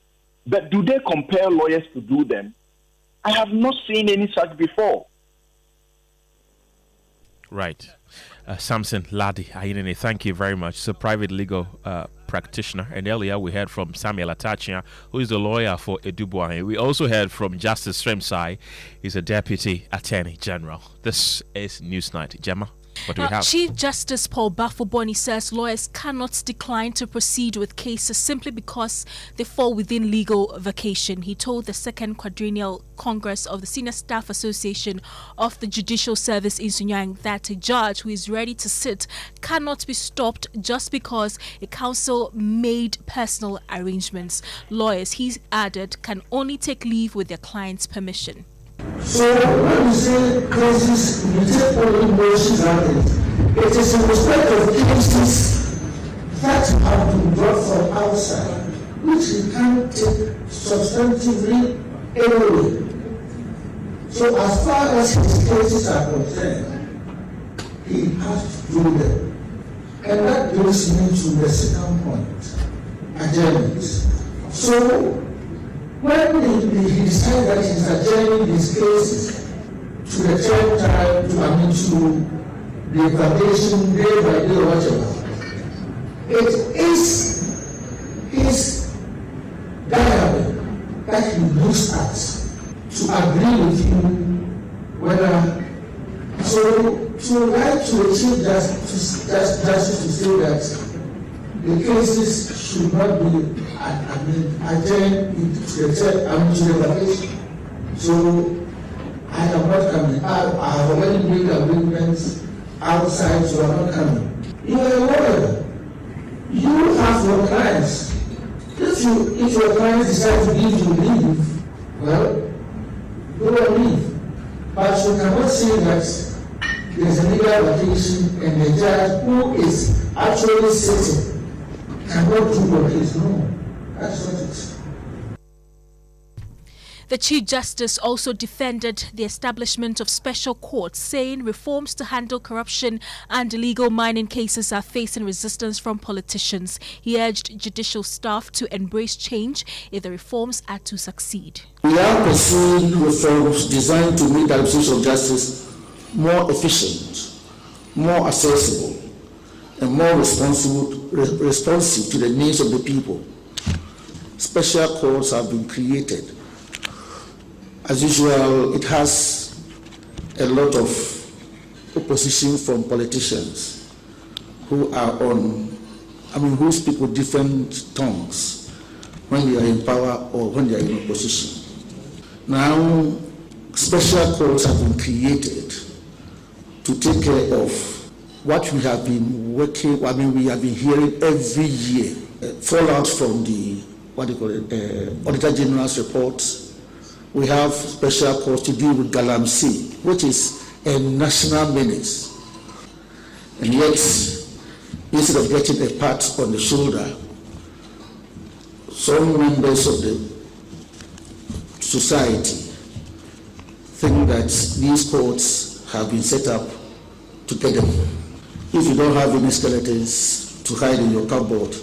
But do they compel lawyers to do them? I have not seen any such before. Right. Samson Ladi Ayinene, thank you very much. So private legal practitioner. And earlier we heard from Samuel Atta Kyea, who is the lawyer for Edubuahin. We also heard from Justice Sremsai, he's a Deputy Attorney General. This is Newsnight. Gemma, what do we have? Chief Justice Paul Bafoboni says lawyers cannot decline to proceed with cases simply because they fall within legal vacation. He told the second quadrennial Congress of the Senior Staff Association of the Judicial Service in Sunyang that a judge who is ready to sit cannot be stopped just because a counsel made personal arrangements. Lawyers, he added, can only take leave with their client's permission. So when you say cases, you take only motions out it is in respect of cases that have been brought from outside, which he can't take substantively anyway. So as far as his cases are concerned, he has to do them. And that brings me to the second point, adjournment. So when he decided that he's adjourning his cases to the third time, to the vacation day by day or whatever, it is his diary that he looks at to agree with you whether. So to write to the Chief Justice to say that the cases should not be adjourned to the vacation. So I am not coming. I have already made agreements outside, so I'm not coming. You are a lawyer. You have your clients. If your clients decide to give you leave, well, go on leave. But you cannot say that there's a legal vacation and the judge who is actually sitting cannot do your case. No, that's not it. The Chief Justice also defended the establishment of special courts, saying reforms to handle corruption and illegal mining cases are facing resistance from politicians. He urged judicial staff to embrace change if the reforms are to succeed. We are pursuing reforms designed to make the administration of justice more efficient, more accessible, and more responsive to the needs of the people. Special courts have been created. As usual, it has a lot of opposition from politicians who are who speak with different tongues when they are in power or when they are in opposition. Now, special courts have been created to take care of what we have been we have been hearing every year, fallout from the Auditor General's report. We have special courts to deal with Galamsey, which is a national menace. And yet, instead of getting a pat on the shoulder, some members of the society think that these courts have been set up to get them. If you don't have any skeletons to hide in your cupboard,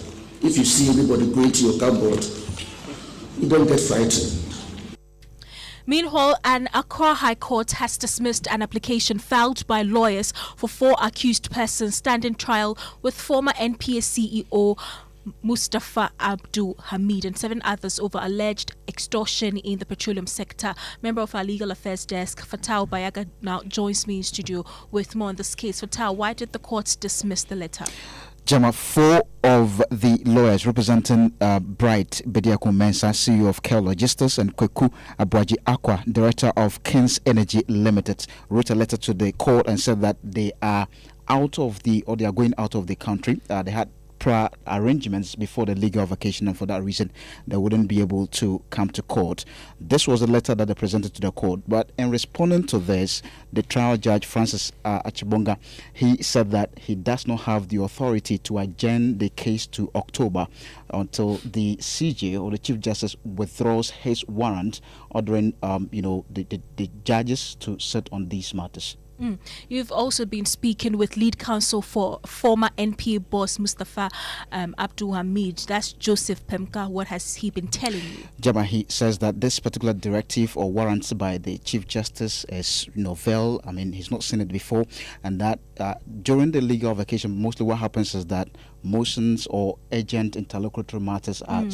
if you see anybody going to your cupboard, you don't get frightened. Meanwhile, an Accra High Court has dismissed an application filed by lawyers for 4 accused persons standing trial with former NPA CEO Mustafa Abdul Hamid and 7 others over alleged extortion in the petroleum sector. Member of our legal affairs desk, Fatal Bayaga, now joins me in studio with more on this case. Fatal, why did the court dismiss the letter? Gemma, 4 of the lawyers representing Bright Bediako Mensah, CEO of Care Logistics, and Kweku Abuaji Aqua, Director of Kings Energy Limited, wrote a letter to the court and said that they are they are going out of the country. They had prior arrangements before the legal vacation, and for that reason they wouldn't be able to come to court. This was a letter that they presented to the court, but in responding to this, the trial judge Francis Achibonga, he said that he does not have the authority to adjourn the case to October until the CJ or the Chief Justice withdraws his warrant ordering the judges to sit on these matters. You've also been speaking with lead counsel for former NPA boss Mustafa Abdul Hamid. That's Joseph Pemka. What has he been telling you? Gemma, he says that this particular directive or warrant by the Chief Justice is novel. I mean, he's not seen it before, and that during the legal vacation, mostly what happens is that motions or urgent interlocutory matters are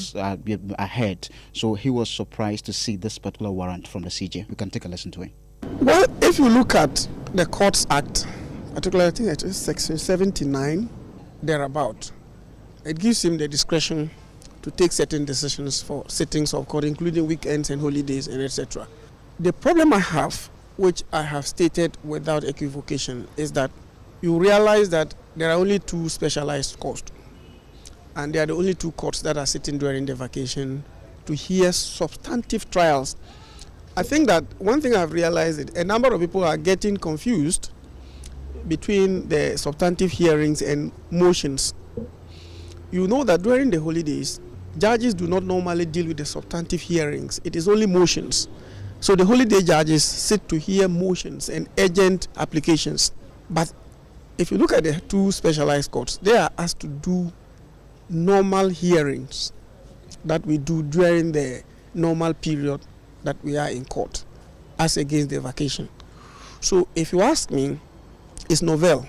ahead. So he was surprised to see this particular warrant from the CJ. We can take a listen to him. Well, if you look at the Courts Act, particularly I think it is section 79, thereabout, it gives him the discretion to take certain decisions for sittings of court, including weekends and holidays and etc. The problem I have, which I have stated without equivocation, is that you realize that there are only two specialized courts, and they are the only two courts that are sitting during the vacation to hear substantive trials. I think that one thing I've realized is a number of people are getting confused between the substantive hearings and motions. You know that during the holidays, judges do not normally deal with the substantive hearings. It is only motions. So the holiday judges sit to hear motions and urgent applications. But if you look at the two specialized courts, they are asked to do normal hearings that we do during the normal period that we are in court, as against the vacation. So if you ask me, it's novel.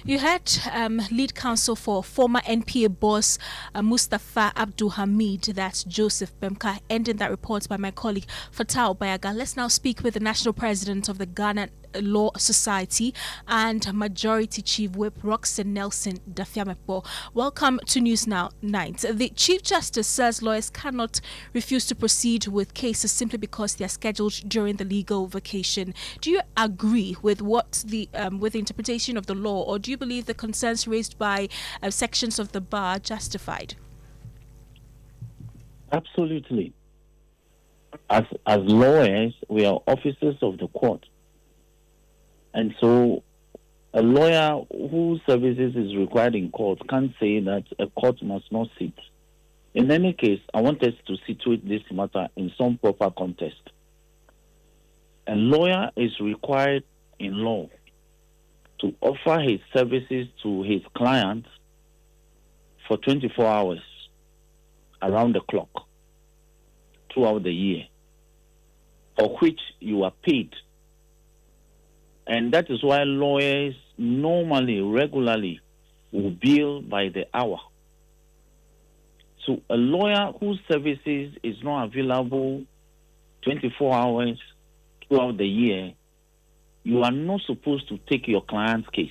You had lead counsel for former NPA boss Mustafa Abdul Hamid, that's Joseph Pemka, ending that report by my colleague Fatah Bayaga. Let's now speak with the national president of the Ghana Law Society and Majority Chief Whip Roxanne Nelson Dafiamepo. Welcome to News Now 9. The Chief Justice says lawyers cannot refuse to proceed with cases simply because they are scheduled during the legal vacation. Do you agree with what the interpretation of the law, or do you believe the concerns raised by sections of the bar are justified? Absolutely. As lawyers, we are officers of the court. And so a lawyer whose services is required in court can't say that a court must not sit. In any case, I want us to situate this matter in some proper context. A lawyer is required in law to offer his services to his client for 24 hours around the clock throughout the year, for which you are paid. And that is why lawyers normally, regularly, will bill by the hour. So a lawyer whose services is not available 24 hours throughout the year, you are not supposed to take your client's case.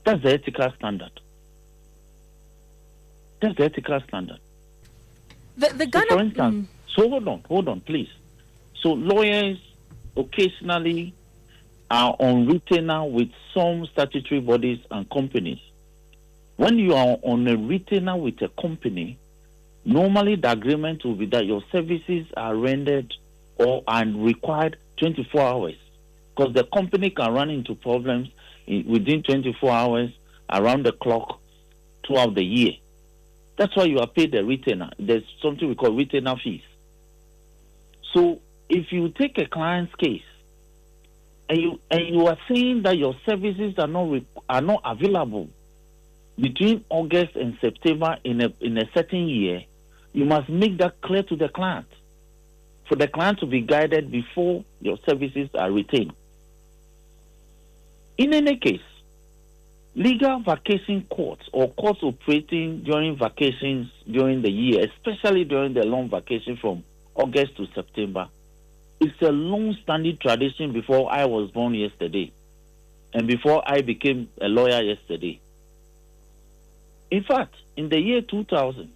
That's the ethical standard. That's the ethical standard. The Ghana... So for instance, so hold on, please. So lawyers occasionally are on retainer with some statutory bodies and companies. When you are on a retainer with a company, normally the agreement will be that your services are rendered or are required 24 hours, because the company can run into problems within 24 hours around the clock throughout the year. That's why you are paid a retainer. There's something we call retainer fees. So if you take a client's case and you are saying that your services are not available between August and September in a certain year, you must make that clear to the client, for the client to be guided before your services are retained. In any case, legal vacation courts or courts operating during vacations during the year, especially during the long vacation from August to September, it's a long-standing tradition before I was born yesterday and before I became a lawyer yesterday. In fact, in the year 2000,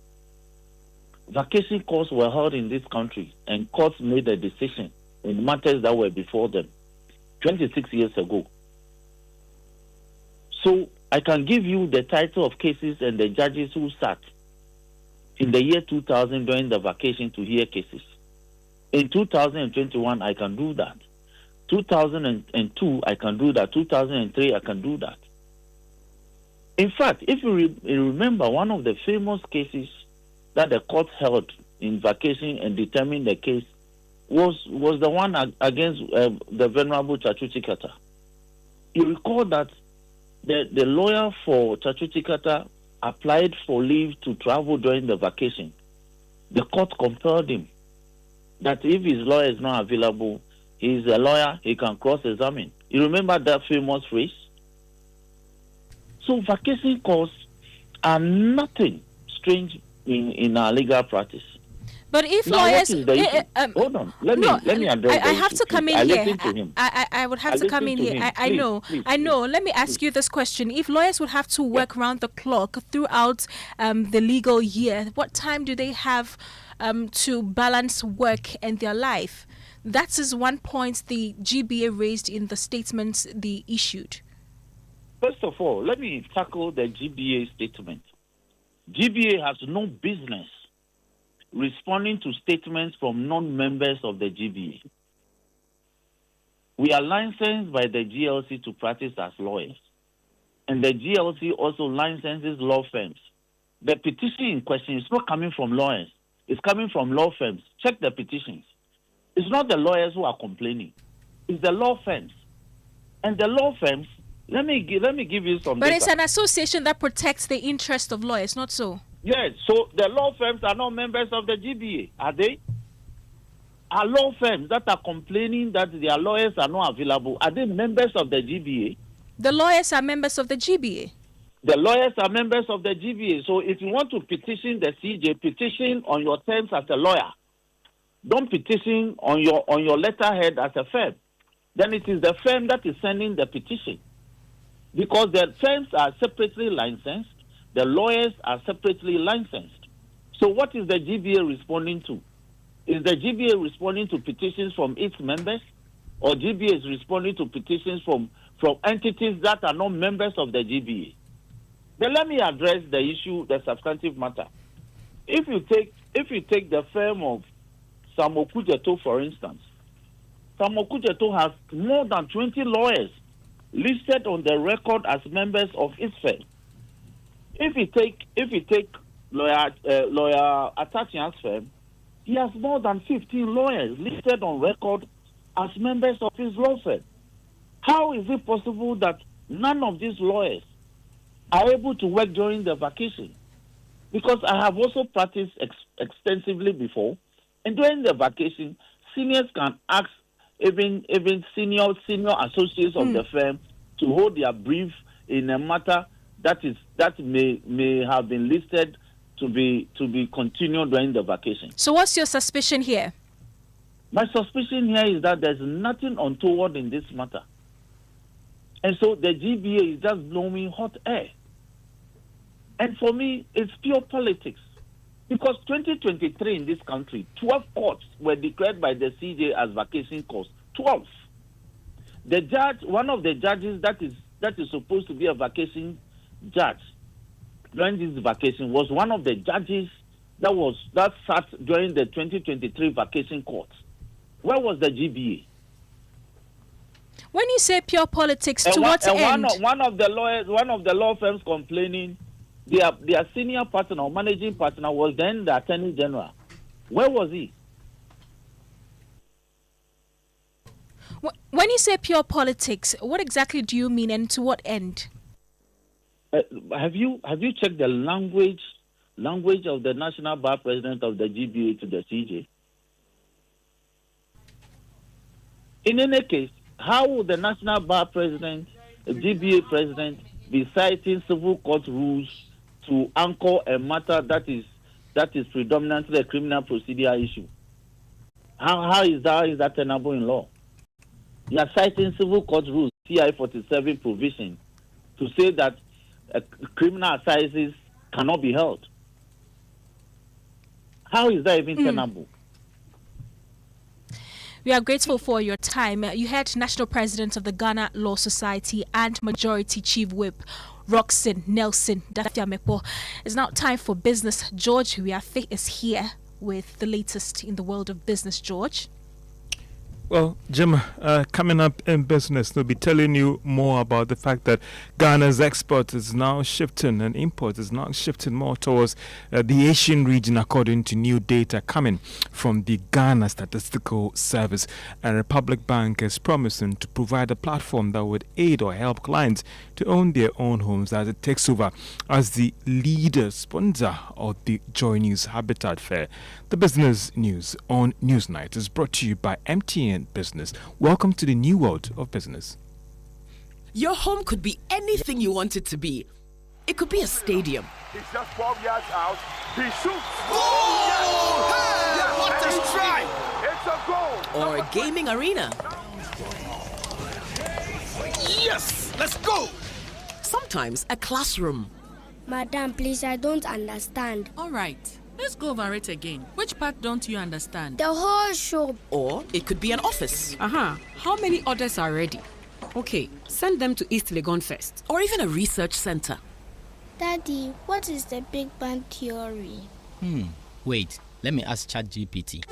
vacation courts were held in this country and courts made a decision in matters that were before them 26 years ago. So I can give you the title of cases and the judges who sat in the year 2000 during the vacation to hear cases. In 2021, I can do that. 2002, I can do that. 2003, I can do that. In fact, if you remember, one of the famous cases that the court held in vacation and determined the case was the one against the Venerable Chachuti Kata. You recall that the lawyer for Chachuti Kata applied for leave to travel during the vacation. The court compelled him that if his lawyer is not available, he is a lawyer, he can cross-examine. You remember that famous phrase? So vacation costs are nothing strange in our legal practice. But if Now, lawyers, what is the issue? Hold on, let me address. I have to come in here. To him. I would have to come in here. I know. Let me ask you this question: if lawyers would have to work round the clock throughout the legal year, what time do they have to balance work and their life? That is one point the GBA raised in the statements they issued. First of all, let me tackle the GBA statement. GBA has no business responding to statements from non-members of the GBA. We are licensed by the GLC to practice as lawyers, and the GLC also licenses law firms. The petition in question is not coming from lawyers, it's coming from law firms. Check the petitions. It's not the lawyers who are complaining, it's the law firms. And the law firms, let me give you some But data. it's an association that protects the interest of lawyers, not so. Yes, so the law firms are not members of the GBA, are they? Are law firms that are complaining that their lawyers are not available, are they members of the GBA? The lawyers are members of the GBA. The lawyers are members of the GBA. So if you want to petition the CJ, petition on your terms as a lawyer. Don't petition on your letterhead as a firm. Then it is the firm that is sending the petition. Because the firms are separately licensed, the lawyers are separately licensed. So what is the GBA responding to? Is the GBA responding to petitions from its members? Or GBA is responding to petitions from entities that are not members of the GBA? Then let me address the issue, the substantive matter. If you take the firm of Samuel Kujeto, for instance, Samuel Kujeto has more than 20 lawyers listed on the record as members of its firm. If you take lawyer Atta Kyea's firm, he has more than 15 lawyers listed on record as members of his law firm. How is it possible that none of these lawyers are able to work during the vacation? Because I have also practiced extensively before, and during the vacation, seniors can ask even senior associates of the firm to hold their brief in a matter that may have been listed to be continued during the vacation. So what's your suspicion here? My suspicion here is that there's nothing untoward in this matter. And so the GBA is just blowing hot air. And for me, it's pure politics. Because 2023 in this country, 12 courts were declared by the CJ as vacation courts. 12. The judge, one of the judges that is supposed to be a vacation judge during this vacation, was one of the judges that sat during the 2023 vacation courts. Where was the GBA? When you say pure politics, to what end? One of the law firms complaining, their senior partner or managing partner was then the Attorney General. Where was he? When you say pure politics, what exactly do you mean, and to what end? Have you checked the language of the National Bar President of the GBA to the CJ? In any case, how would the National Bar President, the GBA President, be citing civil court rules to anchor a matter that is predominantly a criminal procedure issue? How is that tenable in law? You are citing civil court rules, CI 47 provision, to say that criminal assizes cannot be held. How is that even tenable? We are grateful for your time. You heard National President of the Ghana Law Society and Majority Chief Whip Roxanne Nelson Dafiamepo. It's now time for business. George Wiafe is here with the latest in the world of business. George. Well, Gemma, coming up in business, we'll be telling you more about the fact that Ghana's export is now shifting and import is now shifting more towards the Asian region, according to new data coming from the Ghana Statistical Service. And Republic Bank is promising to provide a platform that would aid or help clients to own their own homes as it takes over as the leader sponsor of the Joy News Habitat Fair. The business news on Newsnight is brought to you by MTN Business. Welcome to the new world of business. Your home could be anything you want it to be. It could be a stadium. He's just 12 yards out. He shoots. Oh! Hey! What a strike! It's a goal. Or a gaming arena. Yes! Let's go! Sometimes a classroom. Madam, please, I don't understand. All right. Let's go over it again. Which part don't you understand? The whole show. Or it could be an office. How many orders are ready? Okay, send them to East Legon first. Or even a research center. Daddy, what is the Big Bang Theory? Wait, let me ask ChatGPT.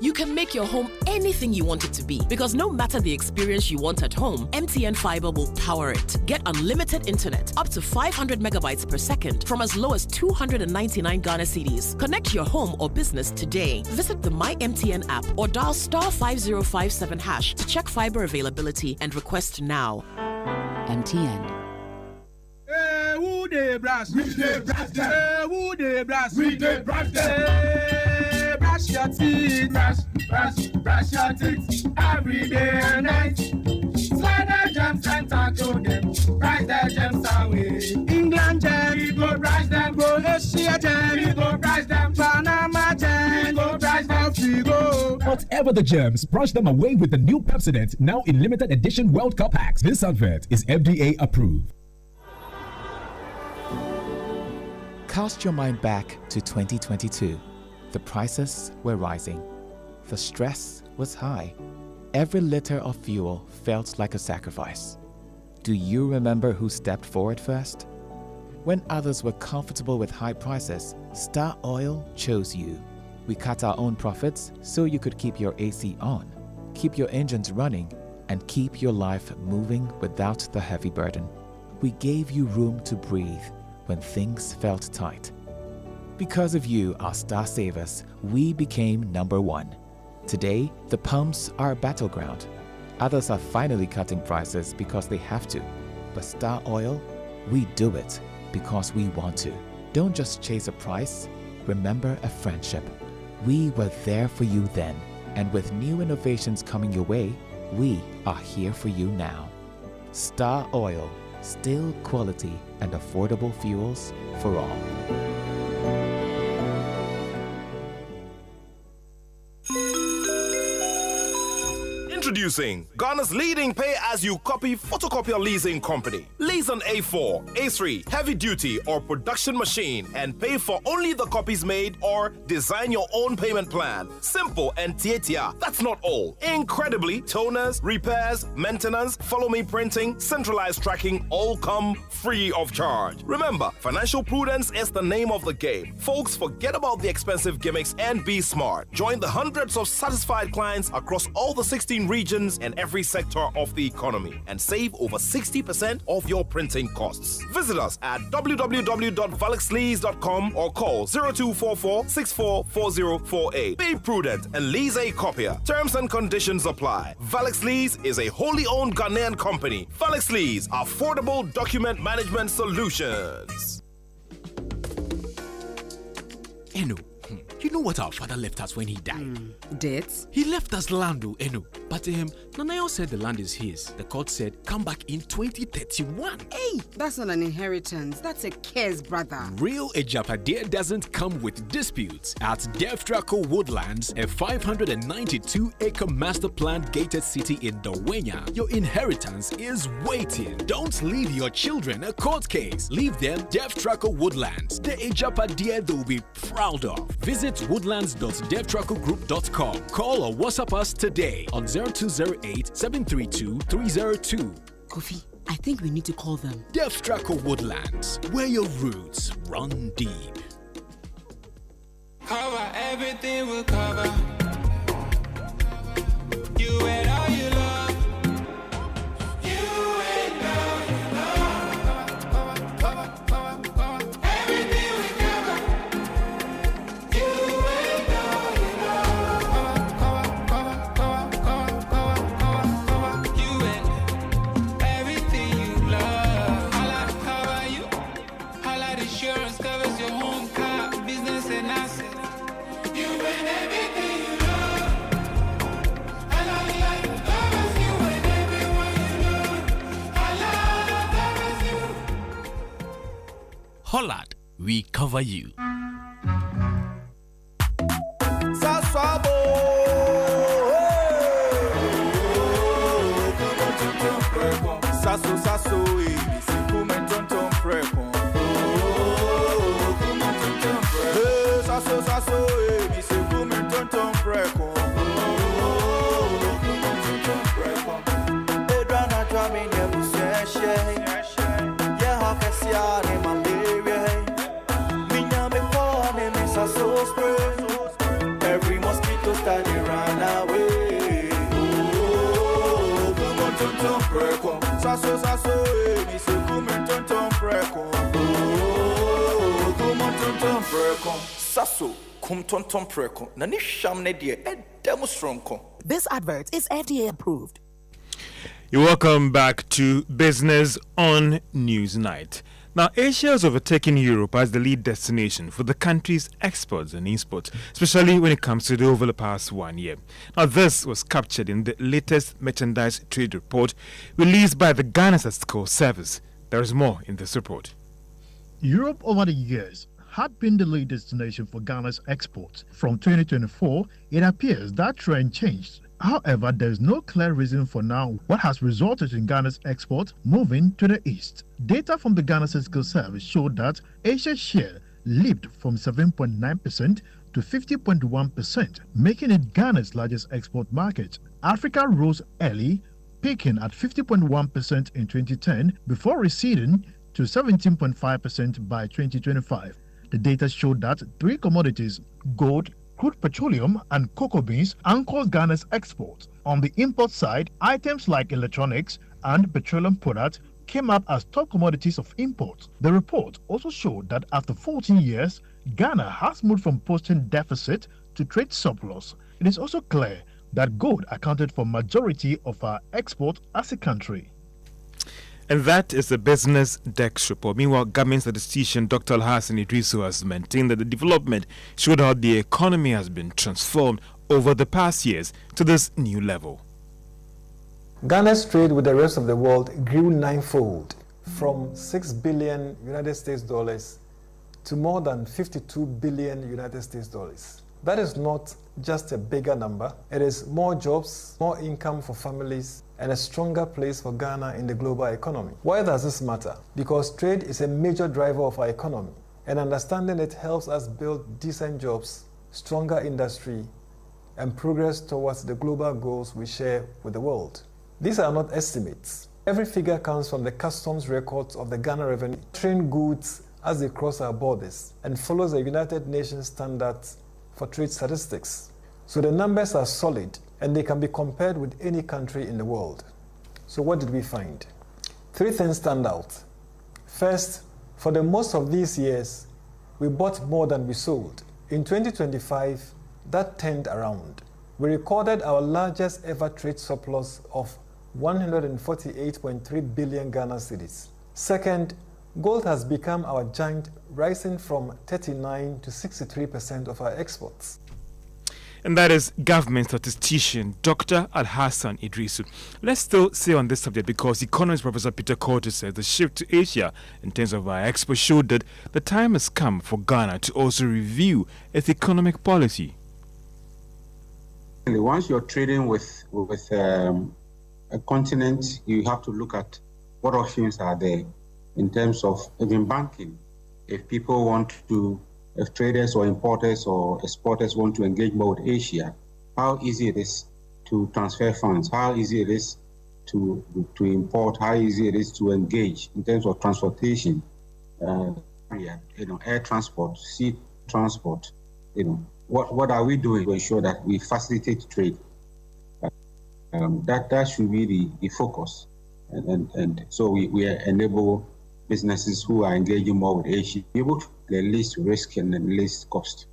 You can make your home anything you want it to be, because no matter the experience you want at home, MTN Fiber will power it. Get unlimited internet up to 500 megabytes per second from as low as 299 Ghana cedis. Connect your home or business today. Visit the My MTN app or dial *5057# to check fiber availability and request now. MTN. Who dey brush? We dey brush them. Who dey brush? We dey brush them. Brush your teeth. Brush your teeth every day and night. Slide the gems and tackle them. Brush the gems away. England gems, we go brush them. Croatia gems, we go brush them. Panama gems, we go brush them. We go. Whatever the germs, brush them away with the new Pepsodent, now in limited edition World Cup packs. This advert is FDA approved. Cast your mind back to 2022. The prices were rising. The stress was high. Every liter of fuel felt like a sacrifice. Do you remember who stepped forward first? When others were comfortable with high prices, Star Oil chose you. We cut our own profits so you could keep your AC on, keep your engines running, and keep your life moving without the heavy burden. We gave you room to breathe when things felt tight. Because of you, our star savers, we became number one. Today, the pumps are a battleground. Others are finally cutting prices because they have to. But Star Oil, we do it because we want to. Don't just chase a price, remember a friendship. We were there for you then, and with new innovations coming your way, we are here for you now. Star Oil, still quality and affordable fuels for all. Introducing Ghana's leading pay-as-you-copy photocopier leasing company. Lease an A4, A3, heavy-duty or production machine and pay for only the copies made, or design your own payment plan. Simple and tietia. That's not all. Incredibly, toners, repairs, maintenance, follow-me printing, centralized tracking all come free of charge. Remember, financial prudence is the name of the game. Folks, forget about the expensive gimmicks and be smart. Join the hundreds of satisfied clients across all the 16 regions and every sector of the economy and save over 60% of your printing costs. Visit us at www.valexlease.com or call 0244 644048. Be prudent and lease a copier. Terms and conditions apply. Valex Lease is a wholly owned Ghanaian company. Valex Lease, affordable document management solutions. Eno, you know what our father left us when he died? Debts? He left us land, Eno. But Nanayo said the land is his. The court said, come back in 2031. Hey, that's not an inheritance. That's a curse, brother. Real Ejapade doesn't come with disputes. At Deftraco Woodlands, a 592-acre master planned gated city in Dawenya, your inheritance is waiting. Don't leave your children a court case. Leave them Deftraco Woodlands, the Ejapade they'll be proud of. Visit woodlands.devtracogroup.com. Call or WhatsApp us today on 0208-732-302. Kofi, I think we need to call them. Deftraco Woodlands, where your roots run deep. Cover everything will cover. You Holland, we cover you. Sasso, sasso, every mosquito study run away. Sasso, sasso, mi se come tonton preko. Sasso, kum tonton preko. Nani shamne die e demonstronko. This advert is FDA approved. You're welcome back to Business on Newsnight. Now, Asia has overtaken Europe as the lead destination for the country's exports and imports, especially when it comes to over the past 1 year. Now, this was captured in the latest merchandise trade report released by the Ghana Statistical Service. There is more in this report. Europe over the years had been the lead destination for Ghana's exports. From 2024, it appears that trend changed. However, there is no clear reason for now what has resulted in Ghana's export moving to the east. Data from the Ghana Statistical Service showed that Asia's share leaped from 7.9% to 50.1%, making it Ghana's largest export market. Africa rose early, peaking at 50.1% in 2010 before receding to 17.5% by 2025. The data showed that three commodities, gold, crude petroleum and cocoa beans, anchors Ghana's exports. On the import side, items like electronics and petroleum products came up as top commodities of import. The report also showed that after 14 years, Ghana has moved from posting deficit to trade surplus. It is also clear that gold accounted for majority of our export as a country. And that is the Business Desk report. Meanwhile, government statistician Dr. Hassan Idrisu has maintained that the development showed how the economy has been transformed over the past years to this new level. Ghana's trade with the rest of the world grew ninefold, from 6 billion United States dollars to more than 52 billion United States dollars. That is not just a bigger number. It is more jobs, more income for families, and a stronger place for Ghana in the global economy. Why does this matter? Because trade is a major driver of our economy, and understanding it helps us build decent jobs, stronger industry, and progress towards the global goals we share with the world. These are not estimates. Every figure comes from the customs records of the Ghana Revenue, train goods as they cross our borders, and follows the United Nations standards for trade statistics. So the numbers are solid, and they can be compared with any country in the world. So what did we find? Three things stand out. First, for the most of these years, we bought more than we sold. In 2025, that turned around. We recorded our largest ever trade surplus of 148.3 billion Ghana cedis. Second, gold has become our giant, rising from 39 to 63% of our exports. And that is government statistician Dr. Al-Hassan Idrisu. Let's still stay on this subject because economist Professor Peter Cortes says the shift to Asia in terms of our exports showed that the time has come for Ghana to also review its economic policy. Once you're trading with a continent, you have to look at what options are there in terms of even banking. If people want to, if traders or importers or exporters want to engage more with Asia, how easy it is to transfer funds, how easy it is to import, how easy it is to engage in terms of transportation, air transport, sea transport, what are we doing to ensure that we facilitate trade? That should be the focus, and so we enable businesses who are engaging more with Asia be able to the least risk and the least cost.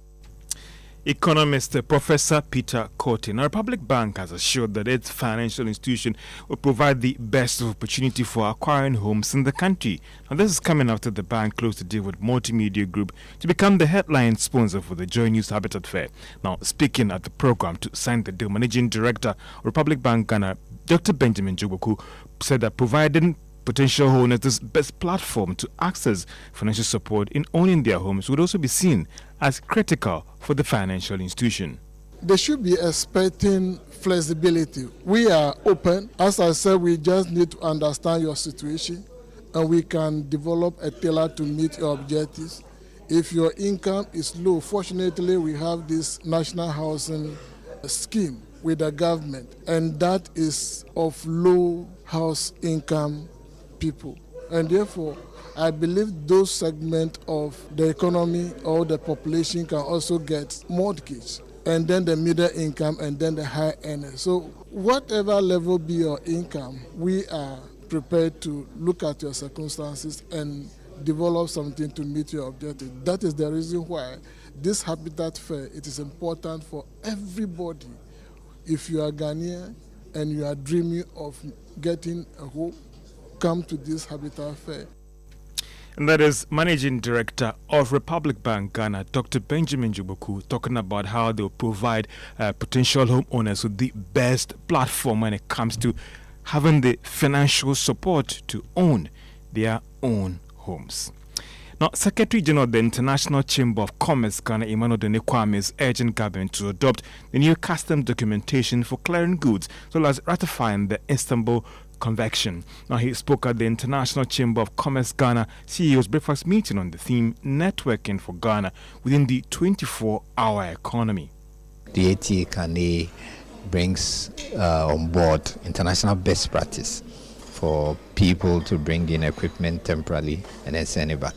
Economist Professor Peter Cortes. Now, Republic Bank has assured that its financial institution will provide the best opportunity for acquiring homes in the country. Now, this is coming after the bank closed a deal with Multimedia Group to become the headline sponsor for the Joy News Habitat Fair. Now, speaking at the program to sign the deal, Managing Director of Republic Bank Ghana, Dr. Benjamin Joboku, said that providing potential owners this best platform to access financial support in owning their homes would also be seen as critical for the financial institution. They should be expecting flexibility. We are open. As I said, we just need to understand your situation and we can develop a tailor to meet your objectives. If your income is low, fortunately we have this national housing scheme with the government, and that is of low house income people. And therefore, I believe those segments of the economy or the population can also get mortgage, and then the middle income, and then the high earners. So whatever level be your income, we are prepared to look at your circumstances and develop something to meet your objective. That is the reason why this Habitat Fair, it is important for everybody. If you are Ghanaian and you are dreaming of getting a home, come to this Habitat Fair. And that is Managing Director of Republic Bank Ghana, Dr. Benjamin Juboku, talking about how they'll provide potential homeowners with the best platform when it comes to having the financial support to own their own homes. Now, Secretary General of the International Chamber of Commerce, Ghana, Emmanuel Kwame, is urging government to adopt the new customs documentation for clearing goods, as well as ratifying the Istanbul Convention. Now, he spoke at the International Chamber of Commerce Ghana CEO's breakfast meeting on the theme Networking for Ghana within the 24-hour economy. The ATA Kyea brings on board international best practice for people to bring in equipment temporarily and then send it back.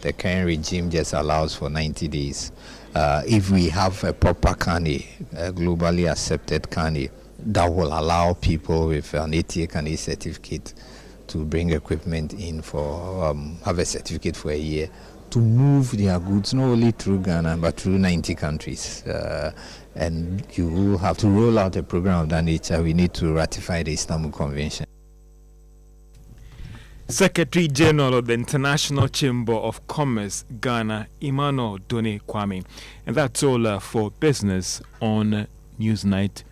The current regime just allows for 90 days. If we have a proper Kyea, a globally accepted Kyea, that will allow people with an ATA Kyea certificate to bring equipment in for, have a certificate for a year, to move their goods not only through Ghana but through 90 countries. And you will have to roll out a program of that nature. We need to ratify the Istanbul Convention. Secretary General of the International Chamber of Commerce Ghana, Emmanuel Kwame. And that's all for business on Newsnight.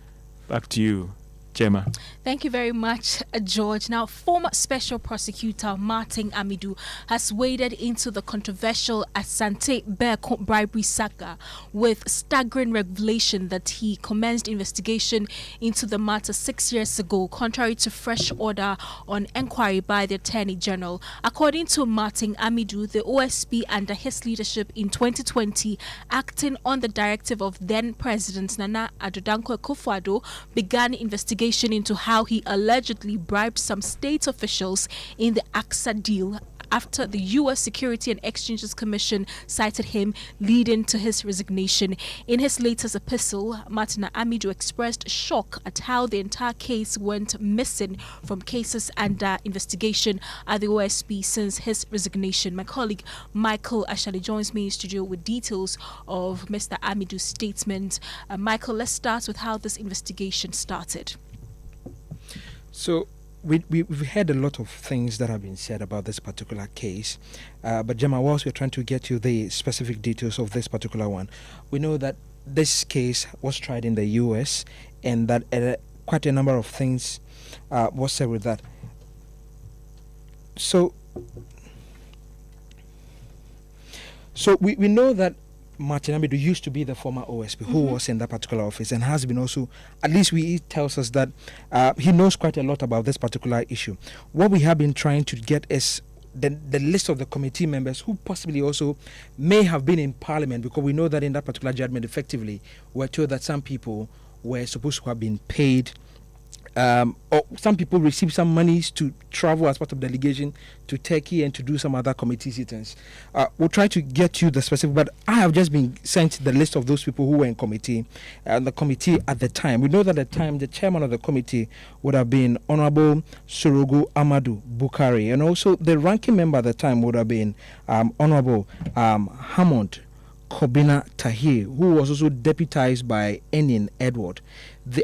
Back to you, Gemma. Thank you very much, George. Now, former Special Prosecutor Martin Amidu has waded into the controversial Asante Bear bribery saga with staggering revelation that he commenced investigation into the matter 6 years ago, contrary to fresh order on inquiry by the Attorney General. According to Martin Amidu, the OSP under his leadership in 2020, acting on the directive of then President Nana Addo Dankwa Akufo-Addo, began investigation into how he allegedly bribed some state officials in the AXA deal after the U.S. Security and Exchanges Commission cited him, leading to his resignation. In his latest epistle, Martin Amidu expressed shock at how the entire case went missing from cases under investigation at the OSP since his resignation. My colleague Michael Ashali joins me in studio with details of Mr. Amidu's statement. Michael, let's start with how this investigation started. So, we've heard a lot of things that have been said about this particular case. But Gemma, whilst we're trying to get you the specific details of this particular one, we know that this case was tried in the US and that quite a number of things was said with that. So we know that Martin Amidu used to be the former OSP who was in that particular office and has been also, at least he tells us that he knows quite a lot about this particular issue. What we have been trying to get is the list of the committee members who possibly also may have been in Parliament, because we know that in that particular judgment, effectively, we're told that some people were supposed to have been paid or some people received some monies to travel as part of delegation to Turkey and to do some other committee sittings. We'll try to get you the specific, but I have just been sent the list of those people who were in committee. The committee at the time, we know that at the time the chairman of the committee would have been Honorable Sorogo Amadou Bukari, and also the ranking member at the time would have been Honorable Hammond Kobina Tahir, who was also deputized by Enin Edward.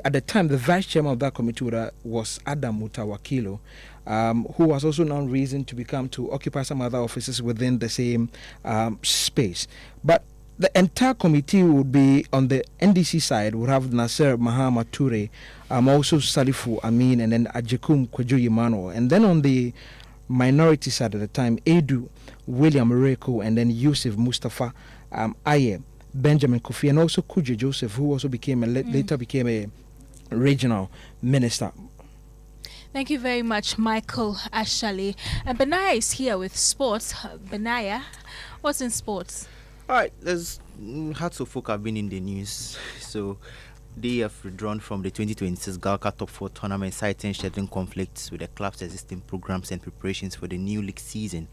At the time, the vice chairman of that committee was Adam Mutawakilo, who was also now reasoned to occupy some other offices within the same space. But the entire committee would be on the NDC side, would have Nasser Mahama Toure, also Salifu Amin, and then Ajekum Kwejo Emmanuel. And then on the minority side at the time, Edu, William Reko, and then Yusuf Mustafa Aye, Benjamin Kofi, and also Kuje Joseph, who also later became a regional minister. Thank you very much, Michael Ashali. And Benaya is here with sports. Benaya, what's in sports? All right, there's hearts of folk have been in the news. So they have withdrawn from the 2026 Galka Top 4 tournament, citing scheduling conflicts with the club's existing programs and preparations for the new league season.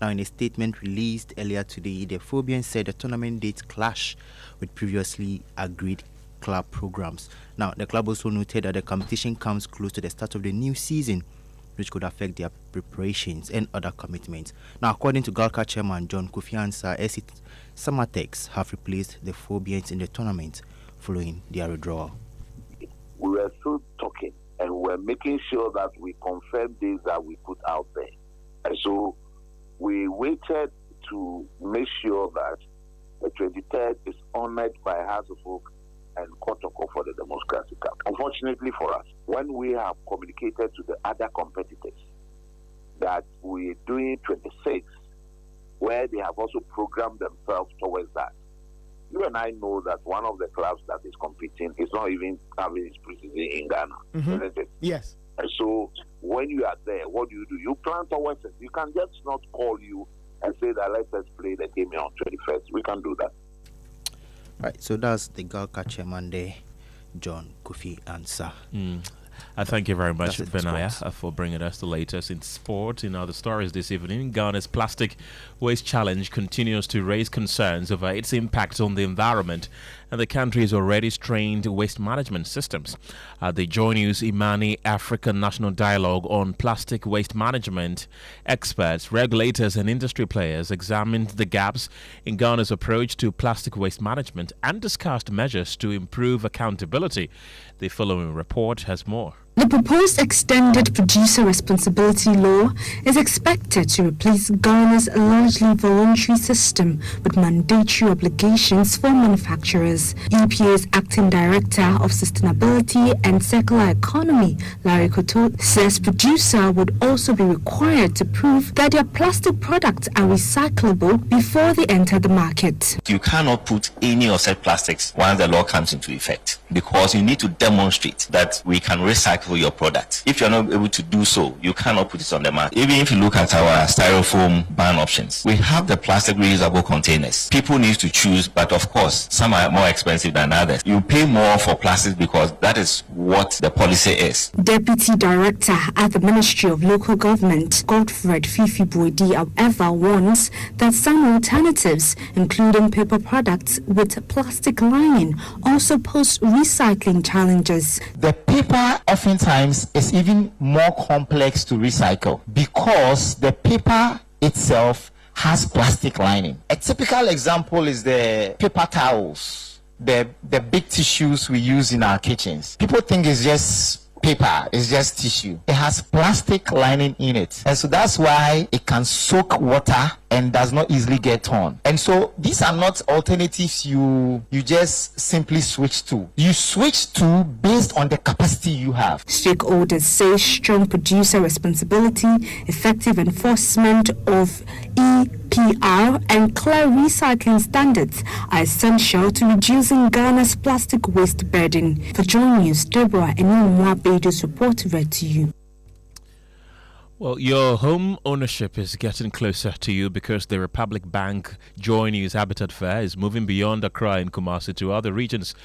Now, in a statement released earlier today, the Phobians said the tournament dates clash with previously agreed club programs. Now, the club also noted that the competition comes close to the start of the new season, which could affect their preparations and other commitments. Now, according to Galka chairman John Kofi Ansah, Samatex have replaced the Phobians in the tournament following their withdrawal. We were still talking and we were making sure that we confirmed this that we put out there. And so we waited to make sure that the 23rd is honored by House of Folk and Kotoko for the Democracy Cup. Unfortunately for us, when we have communicated to the other competitors that we're doing 26, where they have also programmed themselves towards that, you and I know that one of the clubs that is competing is not even having its preseason in Ghana. Isn't it? Yes. And so when you are there, what do? You plan towards it. You can just not call you and say that let us play the game on 21st. We can do that. Right, so that's the Galka chairman there, John Kofi Ansah. I thank you very much, Benaya, for bringing us the latest in sport. In other stories this evening, Ghana's plastic waste challenge continues to raise concerns over its impact on the environment, and the country's already strained waste management systems. At the Joy News Imani African National Dialogue on Plastic Waste Management, experts, regulators and industry players examined the gaps in Ghana's approach to plastic waste management and discussed measures to improve accountability. The following report has more. The proposed extended producer responsibility law is expected to replace Ghana's largely voluntary system with mandatory obligations for manufacturers. EPA's acting director of sustainability and circular economy, Larry Koto, says producer would also be required to prove that their plastic products are recyclable before they enter the market. You cannot put any of such plastics once the law comes into effect, because you need to demonstrate that we can recycle your product. If you're not able to do so, you cannot put it on the market. Even if you look at our styrofoam ban options, we have the plastic reusable containers. People need to choose, but of course, some are more expensive than others. You pay more for plastic because that is what the policy is. Deputy Director at the Ministry of Local Government, Godfred Fifi Boidi, however, warns that some alternatives, including paper products with plastic lining, also pose recycling challenges. The paper oftentimes is even more complex to recycle because the paper itself has plastic lining. A typical example is the paper towels, the big tissues we use in our kitchens. People think it's just paper, it's just tissue. It has plastic lining in it, and so that's why it can soak water and does not easily get torn. And so these are not alternatives you just simply switch to. You switch to based on the capacity you have. Stakeholders say strong producer responsibility, effective enforcement of EPR and clear recycling standards are essential to reducing Ghana's plastic waste burden. For Joy News, Deborah Enumwa-Bedo's report read to you. Well, your home ownership is getting closer to you because the Republic Bank Joy News Habitat Fair is moving beyond Accra and Kumasi to other regions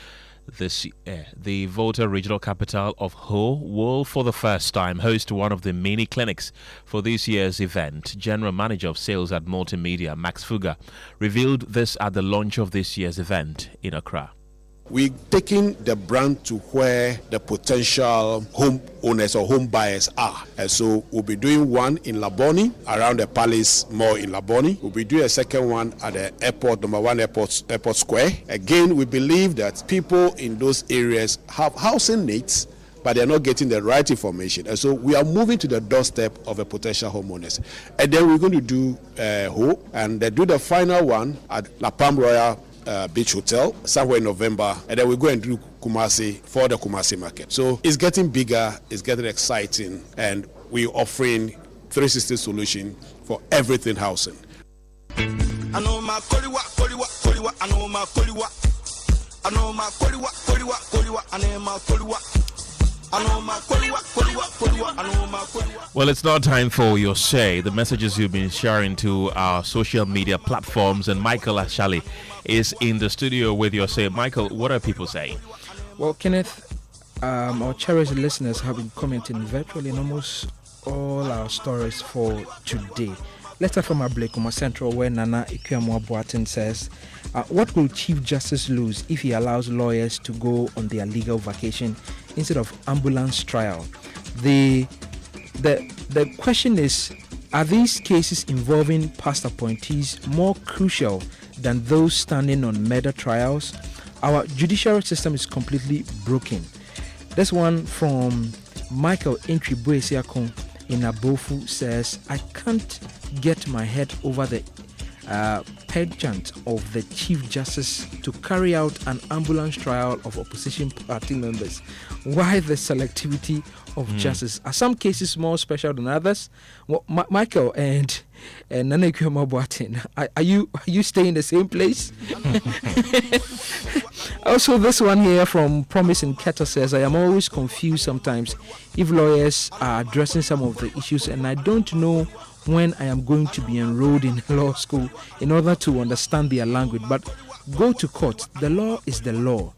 this year. The Volta regional capital of Ho will for the first time host one of the mini clinics for this year's event. General Manager of Sales at Multimedia, Max Fuga, revealed this at the launch of this year's event in Accra. We're taking the brand to where the potential home owners or home buyers are. And so we'll be doing one in Laboni, around the Palace Mall in Laboni. We'll be doing a second one at the airport, number 1 airport square. Again, we believe that people in those areas have housing needs, but they're not getting the right information. And so we are moving to the doorstep of a potential homeowners. And then we're going to do Ho, and they do the final one at La Palm Royal Beach Hotel somewhere in November, and then we go and do Kumasi for the Kumasi market. So it's getting bigger, it's getting exciting, and we're offering 360 solution for everything housing. Well, it's now time for your say, the messages you've been sharing to our social media platforms, and Michael Ashali is in the studio with your say. Michael, what are people saying? Well, Kenneth, our cherished listeners have been commenting virtually in almost all our stories for today. Let's start from Ablekuma Central, where Nana Ikuamwa Boatin says, what will Chief Justice lose if he allows lawyers to go on their legal vacation instead of ambulance trial? The question is, are these cases involving past appointees more crucial than those standing on murder trials? Our judiciary system is completely broken. This one from Michael Intribuesiakon in Abofu says, I can't get my head over the pageant of the Chief Justice to carry out an ambulance trial of opposition party members. Why the selectivity of justice? Are some cases more special than others? Well, Michael and Nana Ikuama Boatin, are you staying in the same place? Also, this one here from Promise in Keto says, I am always confused sometimes if lawyers are addressing some of the issues, and I don't know when I am going to be enrolled in law school in order to understand their language. But go to court. The law is the law.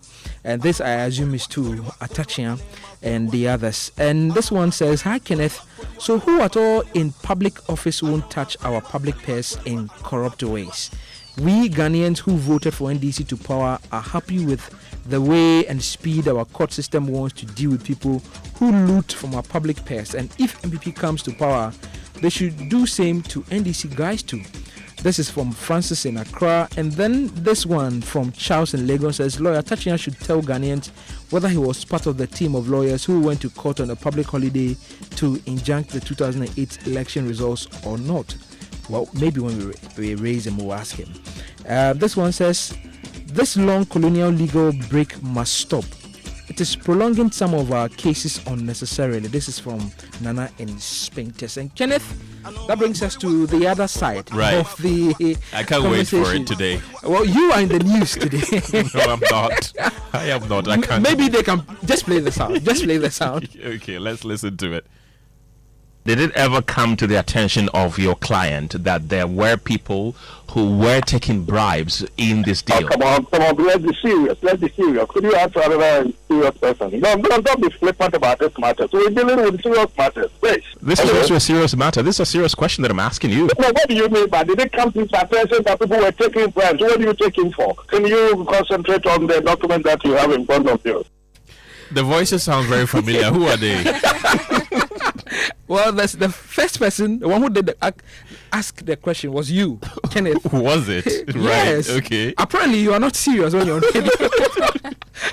And this, I assume, is to Atta Kyea and the others. And this one says, hi, Kenneth. So who at all in public office won't touch our public purse in corrupt ways? We Ghanaians who voted for NDC to power are happy with the way and speed our court system wants to deal with people who loot from our public purse. And if MPP comes to power, they should do same to NDC guys too. This is from Francis in Accra. And then this one from Charles in Lagos says, Lawyer Atta Kyea should tell Ghanaians whether he was part of the team of lawyers who went to court on a public holiday to injunct the 2008 election results or not. Well, maybe when we raise him, we'll ask him. This one says, this long colonial legal break must stop. It is prolonging some of our cases unnecessarily. This is from Nana in Spintes. And Kenneth, that brings us to the other side of the I can't wait for it today. Well, you are in the news today. No, I'm not. I am not. I can't. Maybe they can just play the sound. Just play the sound. Okay, let's listen to it. Did it ever come to the attention of your client that there were people who were taking bribes in this deal? Oh, come on, let's be serious. Could you answer another serious person? No, don't be flippant about this matter. So we're dealing with serious matters. Please. This is also a serious matter. This is a serious question that I'm asking you. No, what do you mean by did it come to his attention that people were taking bribes? What are you taking for? Can you concentrate on the document that you have in front of you? The voices sound very familiar. Who are they? Well, that's the first person, the one who did ask the question was you, Kenneth. Was it? Yes. Right. Okay. Apparently, you are not serious when you're on radio.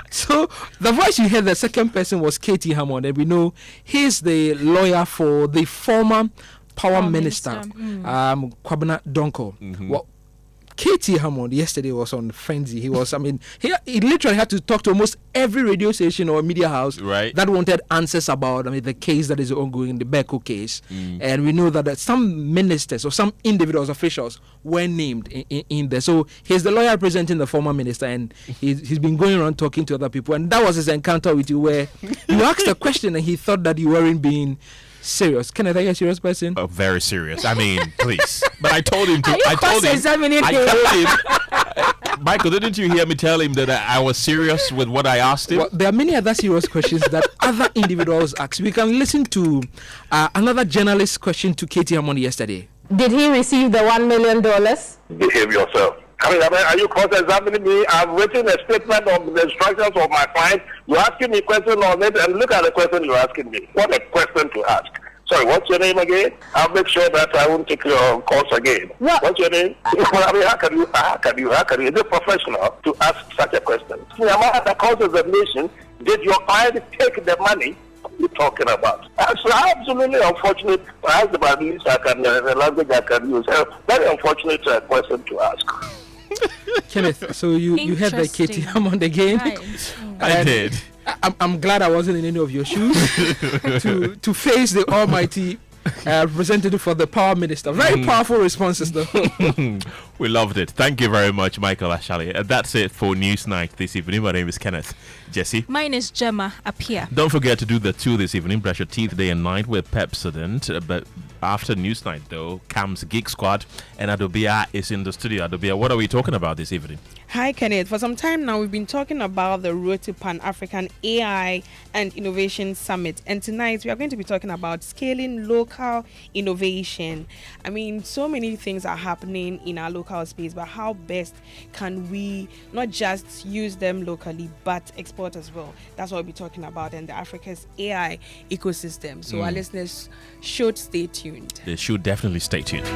So, the voice you heard, the second person was Katie Hammond, and we know he's the lawyer for the former Power Minister, Kwabena Donko. Mm-hmm. Well, Katie Hammond yesterday was on frenzy. He literally had to talk to almost every radio station or media house that wanted answers about the case that is ongoing, the Beko case. And we know that some ministers or some individuals, officials were named in there. So he's the lawyer representing the former minister, and he's been going around talking to other people. And that was his encounter with you, where you asked a question and he thought that you weren't being serious. Can I think a serious person? Oh, very serious. I mean, please. But I told him to. I told him. Michael, didn't you hear me tell him that I was serious with what I asked him? Well, there are many other serious questions that other individuals ask. We can listen to another journalist question to Katie Hammond yesterday. Did he receive the $1 million? Behave yourself. I mean, are you cross-examining me? I've written a statement of the instructions of my client. You're asking me a question on it, and look at the question you're asking me. What a question to ask. Sorry, what's your name again? I'll make sure that I won't take your calls again. What's your name? I mean, how can you? Is it professional to ask such a question? The amount that causes the nation, did your client take the money? What are you talking about? That's absolutely unfortunate. Perhaps the language I can use. Very unfortunate question to ask. Kenneth, so you heard the Katie Hammond again? Right. I did. I'm glad I wasn't in any of your shoes to face the almighty representative for the power minister. Very powerful responses, though. We loved it. Thank you very much, Michael Ashali. That's it for Newsnight this evening. My name is Kenneth. Gyasi. Mine is Gemma Appiah. Don't forget to do the 2 this evening. Brush your teeth day and night with Pepsodent. But after Newsnight, though, comes Geek Squad, and Appiah is in the studio. Appiah, what are we talking about this evening? Hi, Kenneth. For some time now, we've been talking about the Road to Pan-African AI and Innovation Summit. And tonight, we are going to be talking about scaling local innovation. I mean, so many things are happening in our local space, but how best can we not just use them locally, but export as well? That's what we'll be talking about in the Africa's AI ecosystem. So our listeners should stay tuned. They should definitely stay tuned.